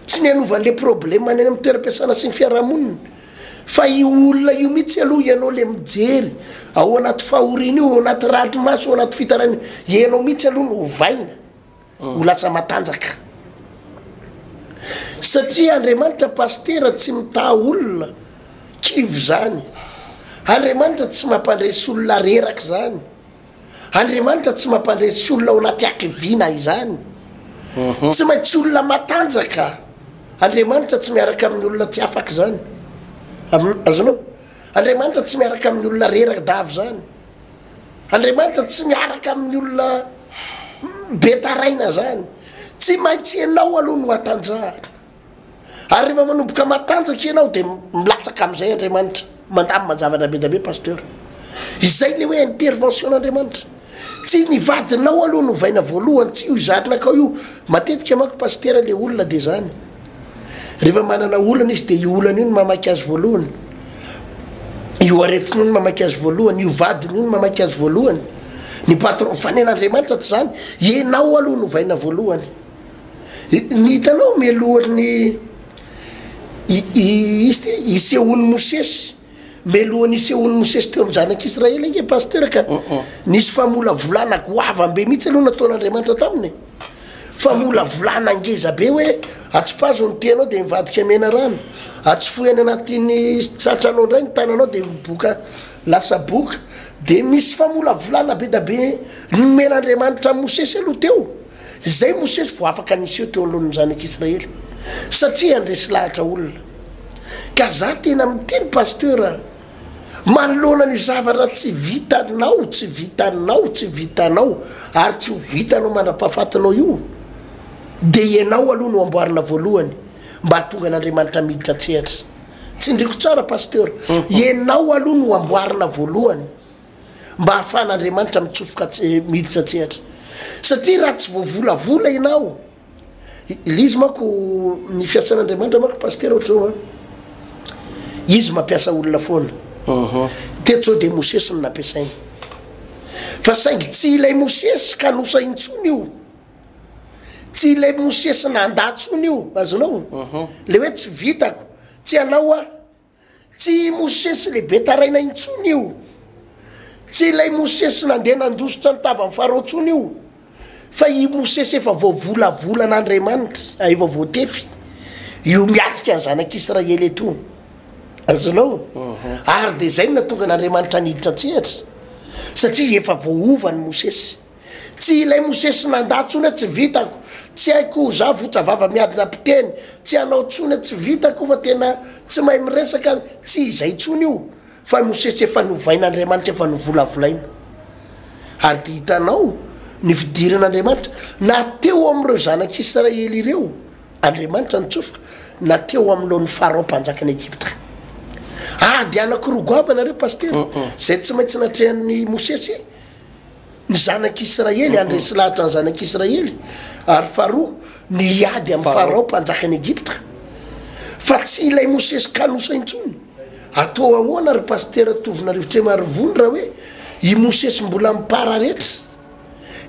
tsy ny anovan'le problème any amin'ny toeram-piasana sy ny fiarahamonina fa io olona io mihitsy aloha ianao le mijery ao anaty fahorina io ao anaty ranomaso ao anaty fitarana ianao mihitsy aloha no ovaina ho lasa matanjaka satria Andriamanitra pasteur tsy mitaha olona kivy zany Andriamanitra tsy mampandresy olona reraka zany Andriamanitra tsy mampandresy olona ao anaty akivina izany tsy maintsy olona matanjaka Andriamanitra tsy miaraka amin'ny olona tsy afaka zany azonao andriamanitra tsy miaraka amin'ny olona reraka davy zany andriamanitra tsy miaraka amin'ny olona betaraina zany tsy maintsy ianao aloha no atanjahana ary rehefa manomboka matanjaka ianao dia milatsaka amin'izay andriamanitra mandamina zavatra be da be pasteur izay le hoe intervention'andriamanitra tsy nivadinao aloha no vaina voalohany tsy io zarinakao io matetika manko pasteur le olona dia zany rehefa manana olana izy dia io olana io no mamaky azy voalohany io aretiny io no mamaky azy voalohany io vadiny io no mamaky azy voalohany ny patron fanen'andriamanitra tsy zany ianao aloha no vaina voalohany ny hitanao melohan'ny isehoan'ny mosesy melohan'ny isehoan'ny mosesy teo amin'ny zanak'Israely inge pasteur ka nisy famola volana goava be mihitsy aloha nataon'andriamanitra taminy famola volana ngeza be hoe atsipazo ny tenao dia mivadika mena rano atsofoy any anatin'ny satranao indray ny tananao dia miboka lasa boka dia misy famola volana be da be nomen'andriamanitra amin'ny mosesy aloha teo zay mosesy vo afaka niseho teo alohan'ny zanak'Israely satria andresy lahatra olona ka za tena miteny pasteur manoloana ny zavatra tsy vitanao tsy vitanao tsy vitanao ary tsy ho vitanao mandra-pahafatinao io dia ianao aloha no amboarina voalohany mba hatonga an'andriamanitra miditra tsehatra tsy ndriko tsara pasteur ianao aloha no amboarina voalohany mba hahafahan'andriamanitra mitsofoka miditra tsehatra satria raha tsy voavolavola ianao izy mako ny fiasan'andriamanitra mako pasteur ohatrao izy mampiasa olona foana tetso dia mosesy no nampiasainy fa saingy tsy ilay mosesy ka nosa intsony io tsy ilay mosesy nandatsony io azonao le hoe tsy vitako tsy anao a tsy mosesy le betaraina intsony io tsy ilay mosesy nandeha nandositra ny tava amin'ny farotsony io fa i mosesy efa voavolavola'andriamanitra efa voatefy io miatsika ny zanak'Israely eto azonao ary dia zay natonga n'andriamanitra niditra tsehatra satria efa voaovany mosesy tsy ilay mosesy nandatsony tsy vitako tsy haiko za votsavava miadina mpiteny tsy anao tsony tsy vitako fa tena tsy mahay miresaka tsy izay tsony io fa mosesy efa novain'andriamanitra efa novolavolaina ary dia hitanao ny fidiran'andriamanitra na teo amin'ireo zanak'Israely ireo andriamanitra nitsofoka na teo amin'ilao ny farao mpanjakany Egypta dia anakiroa nareo pasteur zay tsy maintsy natrehan'ny mosesy ny zanak'Israely andresy lahatra ny zanak'Israely ary faharoa ny ady amin'ny farao mpanjakany Egypta fa tsy ilay mosesy kanosa intsony atao ahoana ry pasteur tovinareo tre marivony raha hoe i mosesy mbola mipara rehetra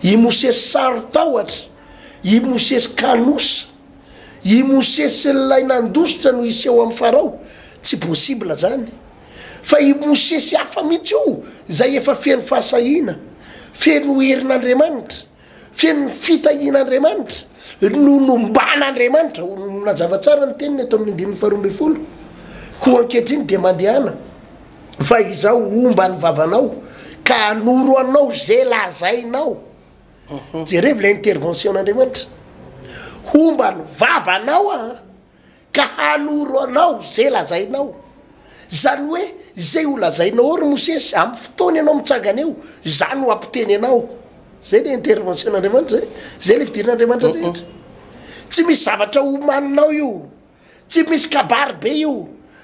i mosesy sarotahotra i mosesy kanosa i mosesy lay nandositra no iseho amin'ny farao tsy possible zany fa i mosesy hafa mihitsy io zay efa feno fahasahina feno herin'andriamanitra feno fitahian'andriamanitra nomban'andriamanitra nazava tsara ny teniny eto amin'ny 5:12 koa ankehitriny dia mandehana fa izao omba ny vavanao ka hanoro anao zay lazainao jerevy la intervention'andriamanitra omba ny vavanao ka hanoro anao zay lazainao zany hoe zay ho lazainao eo ry mosesy amin'ny fotoana ianao mitsangana eo zany ho ampiteny anao zay le intervention'andriamanitra zay le fidirin'andriamanitra tsehatra tsy misy zavatra homaninao io tsy misy kabary be io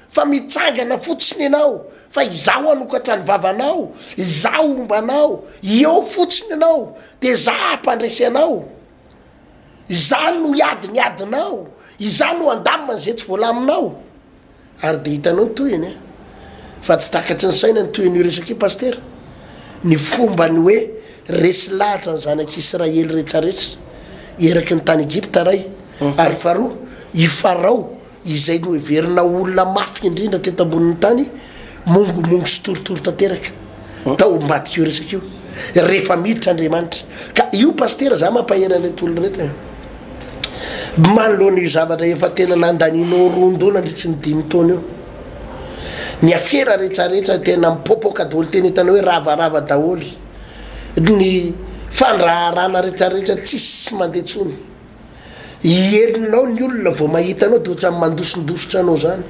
fa mitsangana fotsiny ianao fa izaho anokatra ny vavanao izaho ombanao eo fotsiny ianao dia za hampandresy anao za no iadiniadinao iza no andamina zay tsy voalaminao ary dia hitanao ny toyany fa tsy takatry ny saina ny toyan'io resaka pasteur ny fomba ny hoe resy lahatra ny zanak'Israely rehetrarehetra eraky ny tany Egypta ray ary faharoa i farao izay no heverina olona mafy indrindra teto ambonin'ny tany mongomongo sy torotoro tanteraka tao mbadika io resaka io rehefa miditra andriamanitra ka io pasteur za mampahena reto olona reto manoloana io zavatra efa tena nandaninao rondo nandritry ny 5 taona io ny afera rehetrarehetra tena mipopoka daholo tena hitanao hoe ravarava daholo ny fandraharana rehetrarehetra tsisy mandeha tsony ielinao ny olona vao mahitanao dia ohatra mandosondositra anao zany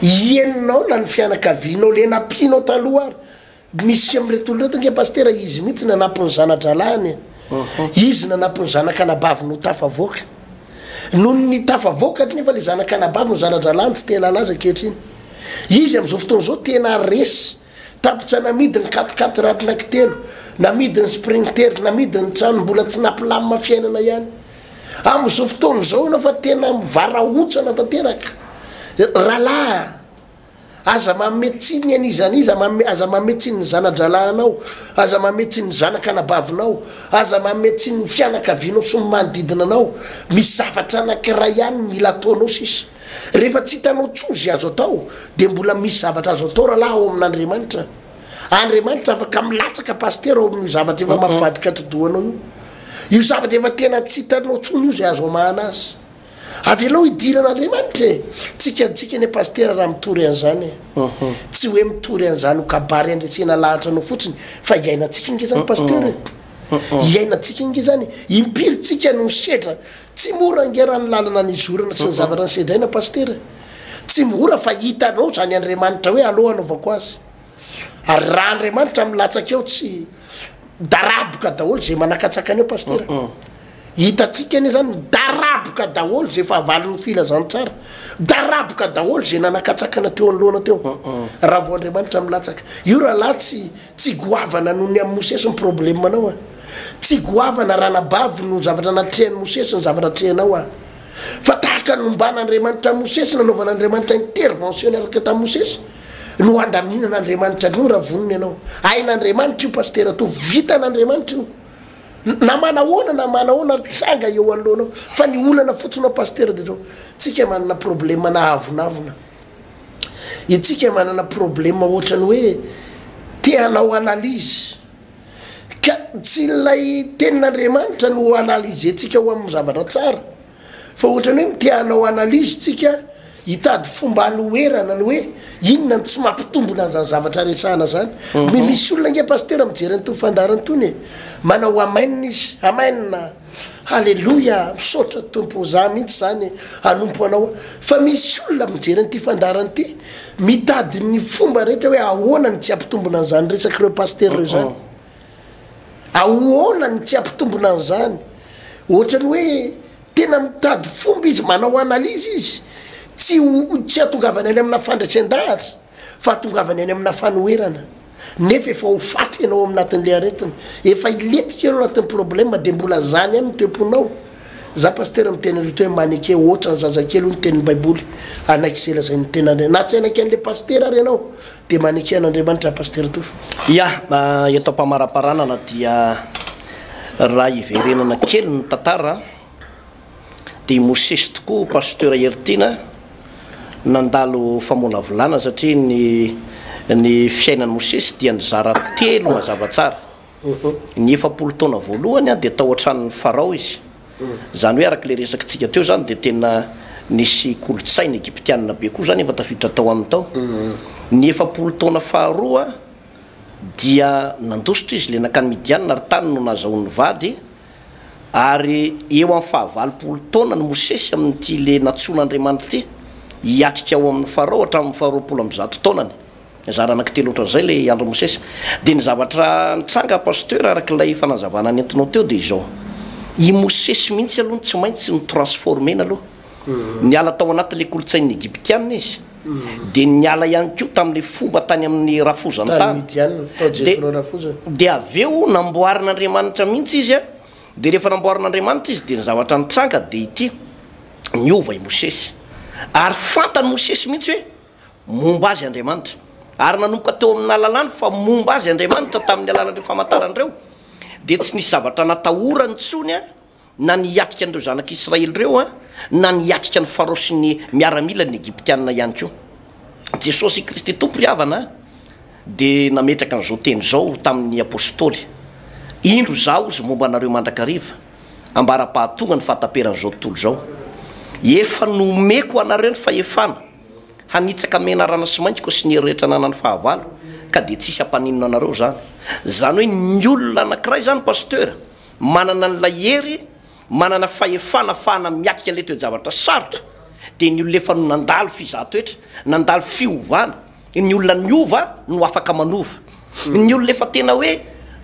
ienonao na ny fianakavianao le napianao taloha ary misy am'retolo reto nge pastera izy mihitsy nanapony zanadralany izy nanapony zanakanabavinao tafavoaka noho ny tafavoaka nefa le zanakanabavi ny zanadralany tsy tena laza kehitriny izy am'izao fotoana zao tena resy tapitra namidiny 4 ratinankitelo namidiny sprinter namidiny trano mbola tsy napilamina fiainana ihany am'izao fotoana zao na fa tena mivaraotsana tanteraka rahalahy aza mametsiny anizaniza aza mametsiny ny zanadralanao aza mametsiny ny zanakanabavinao aza mametsiny ny fianakavianao sy ny manodidina anao misy zavatra anankiray ihany mila ataonao sisa rehefa tsy hitanao tsozy azo atao dia mbola misy zavatra azo atao rahalahy ao amin'Andriamanitra Andriamanitra afaka milatsaka pastera ao amin'io zavatra efa mampivadika todohanao io zavatra efa tena tsy hitanao tsony io zay azo amahana azy avelao idiran'Andriamanitra tsika ny pastera raha mitory an'izany tsy hoe mitory an'izany ho kabary andresena lahatra anao fotsiny fa iainantsika inge zany pastera iainantsika inge zany impiritsika no sedra tsy mora nge raha ny lalana nyzorana sy ny zavatra ny sedraina pastera tsy mora fa hitanao zany Andriamanitra hoe aloha anaovako azy ary raha Andriamanitra milatsaka eo tsy daraboka daholo zay manakatsakany eo pastera hitatsika ane zany daraboka daholo zay fahavalon'ny filazany tsara daraboka daholo zay nanakatsakana teo anoloana teo raha vo Andriamanitra milatsaka io rahalahy tsy goavana noho ny amin'ny Mosesy ny problemanao tsy goavana raha nabavy no zavatra natrehan'ny Mosesy ny zavatra trehanao fa tahaka nomban'Andriamanitra Mosesy nanaovan'Andriamanitra intervention araka tamin'ny Mosesy no andaminan'Andriamanitra no raha voniny ianao ain'Andriamanitra io pastera to vitan'Andriamanitra io na manahoana na manahoana tsanga eo anoloanao fa ny olana fotsiny pastera de zao tsika manana problema na avonavona itsika manana problema ohatrany hoe teanao analizy ka tsy lay tenin'Andriamanitra no analizy tsika ho amin'ny zavatra tsara fa ohatrany hoe teanao analizy tsika hitady fomba anoerana ny hoe inona tsy mampitombona an'izany zavatra resahana zany misy olona nge pastera mijery nyto fandarany tony manao amainina izy amainina halleloia misaotra tompo za mihitsy zany anompo anao fa misy olona mijery nyty fandarany ty mitady ny fomba rehetra hoe ahoana ny tsy ampitombona an'izany resaky reo pastera reo zany ahoana ny tsy ampitombona an'izany ohatrany hoe tena mitady fomba izy manao analizy izy tsy atongavany any amina fandratsen-dahatra fa atongavany any amina fanoerana nefa efa ho faty ianao aminatin'le aretina efa iletika ianao anatin'ny problema de mbola zany any temponao za pastera miteny rito hoe maneke ohatra ny zazakely ho ny tenin'ny baiboly anaiky zela zay ny tena na tsy anaiky an'le pastera ary ianao de maneke an'Andriamanitra pastera to ia eto am-pamaraparanana dia raha iverenana kely ny tantara de Mosesy tokoa pastera Ertina nandalo famona volana satria ny fiainan'ny Mosesy dia nizara telo mazava tsara ny 70 taona voalohany de tao an-tranon'ny Farao izy zany hoe araka le resakitsika teo zany de tena nisy kolotsaina egiptianina be koa zany efa tafiditra tao amin'ny tao ny 70 taona faharoa dia nandositra izy le nakany Midianina ary tany no nazahoan'ny vady ary eo amin'ny fahavalopolo taona ny Mosesy amin'ity le natson'Andriamanitra ty hiatrika ao amin'ny Farao hatramin'ny faharoapolo amby 100 taonany zara anankitelo ohatran'izay le andro Mosesy de ny zavatra nitranga pastera arak'ilay fanazavana nentinao teo de izao i Mosesy mihitsy aloha tsy maintsy ny transformena aloha niala tao anatin'le kolotsain'ny egiptianina izy de niala ihany koa tamin'le fomba tany amin'ny rafozantany de aveo namboarin'Andriamanitra mihitsy izy de rehefa namboarin'Andriamanitra izy de ny zavatra nitranga de ity niova i Mosesy ary fantany Mosesy mihitsy hoe momba azy Andriamanitra ary nanomboka teo amin'ny alalany fa momba azy Andriamanitra tamin'ny alalan'ireo famantaran'ireo de tsy nisy zavatra natahorany tsony na niatrika an'ireo zanak'Israely reo na niatrika ny Farao sy ny miaramila ny egiptianina ihany koa Jesosy Kristy tompo riavana de nametraka an'izao teny zao tamin'ny apôstôly indro zaho izy momba anareo mandrakariva ambara-pahatonga ny fahataperan'izao tontolo zao efa nomeko anareo ny fahefana hanitsaka menarana sy maintsy ko sy ny rehetra nanany fahavalo ka de tsisy ampaninona anareo zany hoe ny olona anankiray zany pastera manana ny lahery manana fahefana fahana miatrika le toejavatra sarotra de ny olona efa no nandalo fizatoetra nandalo fiovana ny olona niova no afaka manova ny olona efa tena hoe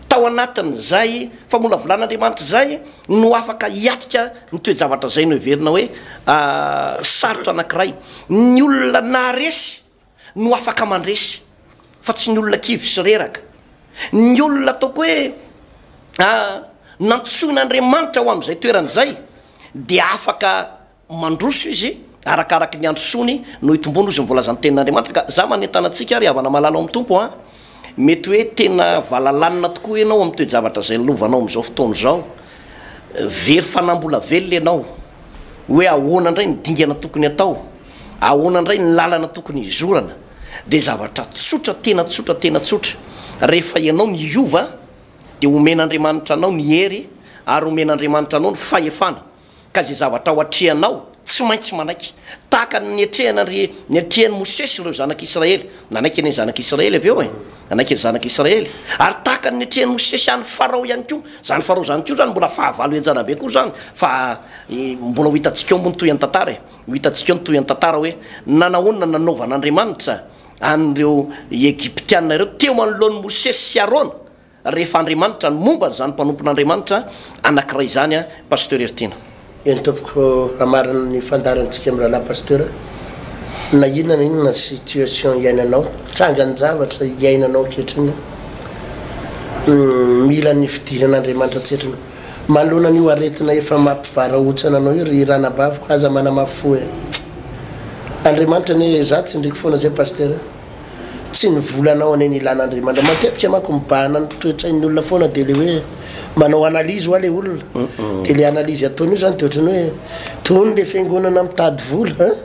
tao anatin'zay famolavolan'andriamanitra zay no afaka hiatrika ny toejavatra zay no everina hoe sarotra anankiray ny olona naresy no afaka mandresy fa tsy ny olona kivy sy reraka ny olona ataoko hoe nantsoin'andriamanitra ao am'izay toeran'zay de afaka mandroso izy arakaraky ny androsony no itombony izy mivolazany tenin'andriamanitra ka za manentanantsika ary havana malala ao amin'ny tompo a mety hoe tena valalanina tokoa ianao amin'ny toejavatra zay nilovanao am'izao fotoana zao very fanambola velona ianao hoe ahoana indray ny dingana tokony atao ahoana indray ny lalana tokony izorana de zavatra tsotra tena tsotra rehefa ianao ny iova de omen'andriamanitra anao ny hery ary omen'andriamanitra anao ny fahefana ka zay zavatra ao atrehanao tsy maintsy manaiky tahaka ny atrehan'ny Mosesy ireo zanak'Israely nanaiky ny zanak'Israely avy eo nanaiky ny zanak'Israely ary tahaka ny atrehan'ny Mosesy any Farao ihany koa zany Farao zany koa zany mbola fahavalo ejana be koa zany fa mbola ho hitantsika ambony toy an-tantara ho hitantsika ny toy an-tantara hoe nanahoana nanaovan'Andriamanitra an'ireo Egyptiana ireo teo manoloan'ny Mosesy sy Arona rehefa Andriamanitra ny momba zany mpanompon'Andriamanitra anankiray zany a pasteur Ertina eny tompoko amarany ny fandarantsika amin'ny rahalahy pasteur na inona situation iainanao trangany zavatra iainanao ankehitriny mila ny fidiran'Andriamanitra tsetriny manoloana n'io aretina efa mampivarahotsana anao io ry ranabaviko aza manamafo e Andriamanitra ny za tsindriky foana zay pasteur tsy nivolanao ane ny ilan'Andriamanitra matetika manko mibahana ny toetsain'ny olona foana de le hoe manao analyse ho le olona de le analyse ataony io zany de ohatrany hoe tony le fiangonana mitady vola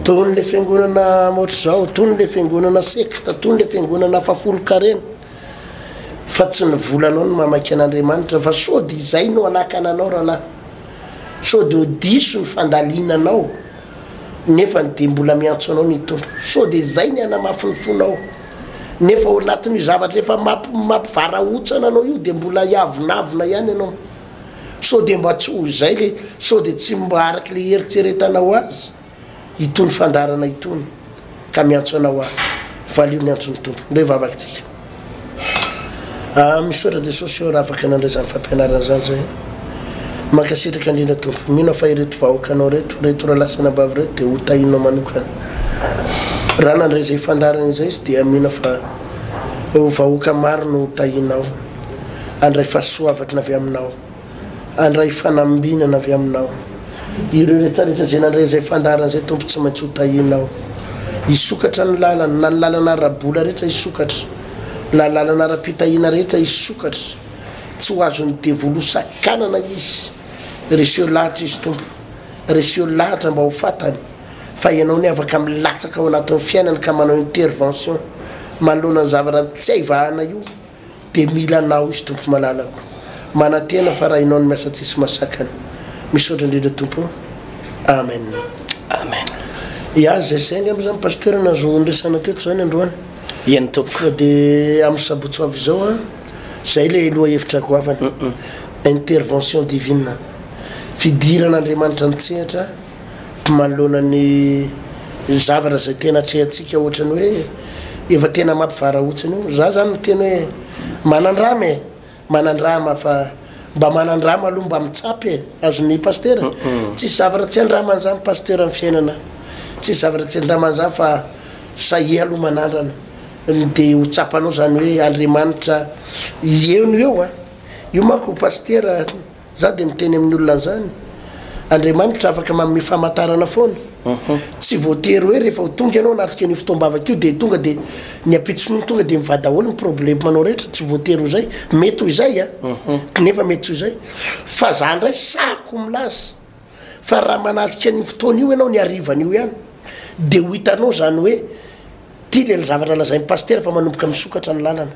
tony le fiangonana moatra zao tony le fiangonana secte tony le fiangonana fafolo karena fa tsy nivolanao no mamaky an'Andriamanitra fa sody izay no anakananao rahalahy sody ho diso fandalinanao nefa de mbola miantso anao ny tompo sody izay ny anamafy ny fonao nefa ao anatin'io zavatra efa mampivarahotsana anao io de mbola hiavonavona ihany ianao sody mba tsy ho zay le sody tsy mba araky le heritseretanao azy itony fandarana itony ka miantso anao azy valio ny antso ny tompo nde vavakitsika misaotra Jesosy eo raha afaka nandray zany fampianarana zany zay mankasitraka andrindra tompo mino fa ireto vahoaka anao reto raha lasana bavy reto de ho tahinao manokana raha nandray zay fandarana zay izy dia mino fa vahoaka maro no tahinao andray fahasoavatry avy aminao andray fanambinana avy aminao ireo rehetrarehetra zay nandray zay fandarana zay tompo tsy maintsy ho tahinao isokatra ny lalana na ny lalana arabola rehetra isokatra la lalana ara-pitahina rehetra isokatra tsy ho azony devolosakanana izy reseo lahatra izy tompo reseo lahatra mba ho fatany fa ianao ny afaka milatsaka ao anatin'ny fiainana ka manao intervention manoloana ny zavatra tsy haivahana io de mila anao izy tompo malalako manantena fa raha inao ny miasa tsisy masakany misaotra indrindra tompo amen ya zay sainga am'zany pasteur nazo ndresana teto zany androany iany tompo fa de amin'ny sabotsy avy zao a zay le loha hevitra goavana intervention divine fidiran'Andriamanitra nitsehatra manoloana ny zavatra zay tena atrehantsika ohatrany hoe efa tena mampivarahotsany io za zany no tena hoe manandrama fa mba manandrama aloha mba mitsapy azony pasteur tsy zavatra tsy andramana zany pasteur amin'ny fiainana tsy zavatra tsy andramana zany fa sahi aloha manandrana de ho tsapanao zany hoe Andriamanitra eo no eo a io manko pasteur za de miteny amin'ny olona zany Andriamanitra afaka manome famantarana foana tsy voatery hoe rehefa ho tonga ianao anatrika ny fotoam-bavaka io de tonga de ny apitsony tonga de mivady aholy ny problemanao rehetra tsy voatery ho zay mety ho izay a nefa mety ho izay fa za ndray sako milaza fa raha manatrika ny fotoana io ianao ny arivan'io ihany de ho hitanao zany hoe ty le zavatra lazay pasteur fa manomboka misokatra ny lalana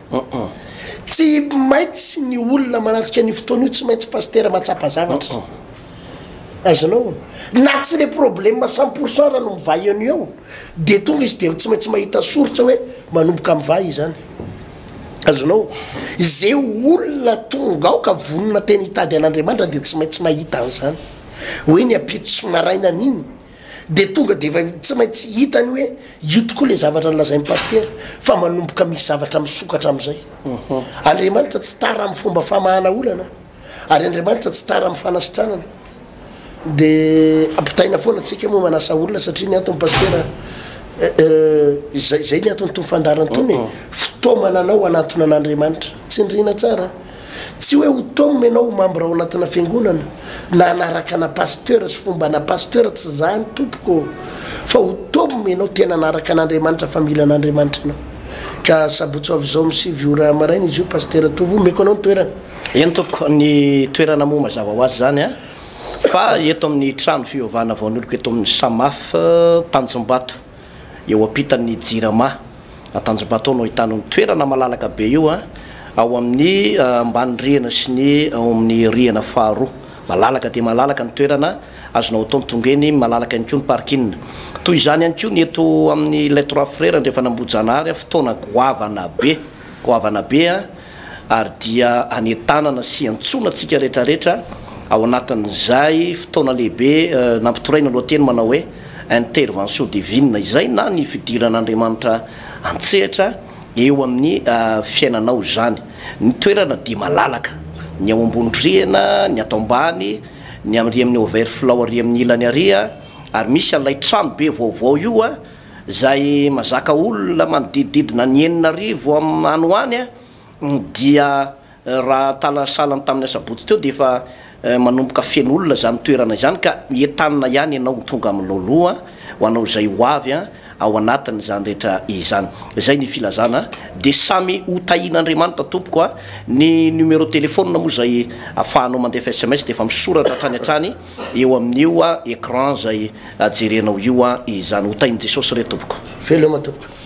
tsy maintsy ny olona manatrika ny fotoana io tsy maintsy pasteur matsapa zavatra azonao na tsy le problème 100% raha no mivay eny eo de tonga izy de tsy maintsy mahita soritra hoe manomboka mivay izany azonao zay olona tonga ao ka vonona teny hitady an'Andriamanitra de tsy maintsy mahita an'izany hoe ny apitso maraina an'iny de tonga de efa tsy maintsy hitany hoe io tokoa le zavatra nylazain'ny paster fa manomboka misy zavatra misokatra am'izay andriamanitra tsy tara amin'ny fomba famahana olana ary andriamanitra tsy tara amin'ny fanasitranana de ampitaina foana atsika moa manasa olona satria ny antony paster zay ny antony tofandarany tony fotomana anao anatona an'andriamanitra tsy ndrina tsara tsy hoe hotomy anao membre ao anatina fiangonana na anaraka na pasteur sy fomba na pasteur tsy zany tompoko fa hotomy anao tena anaraka an'andriamanitra family an'andriamanitra anao ka sabotsy avy zao misivy ora maraina izy io pasteur tovo meko anao ny toerana eny toko ny toerana moa mazava ho azy zany a fa eto amin'ny trano fiovana vaon'oloko eto amin'ny samaf Tanjombato eo ampitany Jirama Tanjombato no hitan'ny toerana malalaka be io a ao amin'ny ambany-rihana sy ny ao amin'ny rihana faharoa malalaka dia malalaka ny toerana azonao atao mitongeny malalaka ihany koa ny parking toy izany ihany koa ny eto amin'ny les trois frères andrefa nambojanahary fotoana goavana be a ary dia anentanana sy antsonatsika rehetrarehetra ao anatin'izay fotoana lehibe nampitoraina aloha teny manao hoe intervention divine izay na ny fidiran'andriamanitra antsehatra eo amin'ny fiainanao zany ny toerana dia malalaka ny ao ambony-drihana ny ato ambany ny am'ry amin'ny overflow ary amin'ny ilany aria ary misy an'ilay trano be vaovao io a zay mazaka olona manodidididina ny 9,000 any hoany a dia raha talasalany tamin'ny asabotsy teo dia efa manomboka feno olona zany toerana izany ka entanina ihany ianao tonga amin'loloha ho anao zay ho avy a ao anatiny zany rehetra izany zay ny filazana de samy hotahin'andriamanitra tompoko a ny numéro téléphone moa zay afahanao mandefa SMS de efa misoratra hatrany hatrany eo amin'io a écran zay jerenao io a izany hotahin'i Jesosy re tompoko veloma tompoko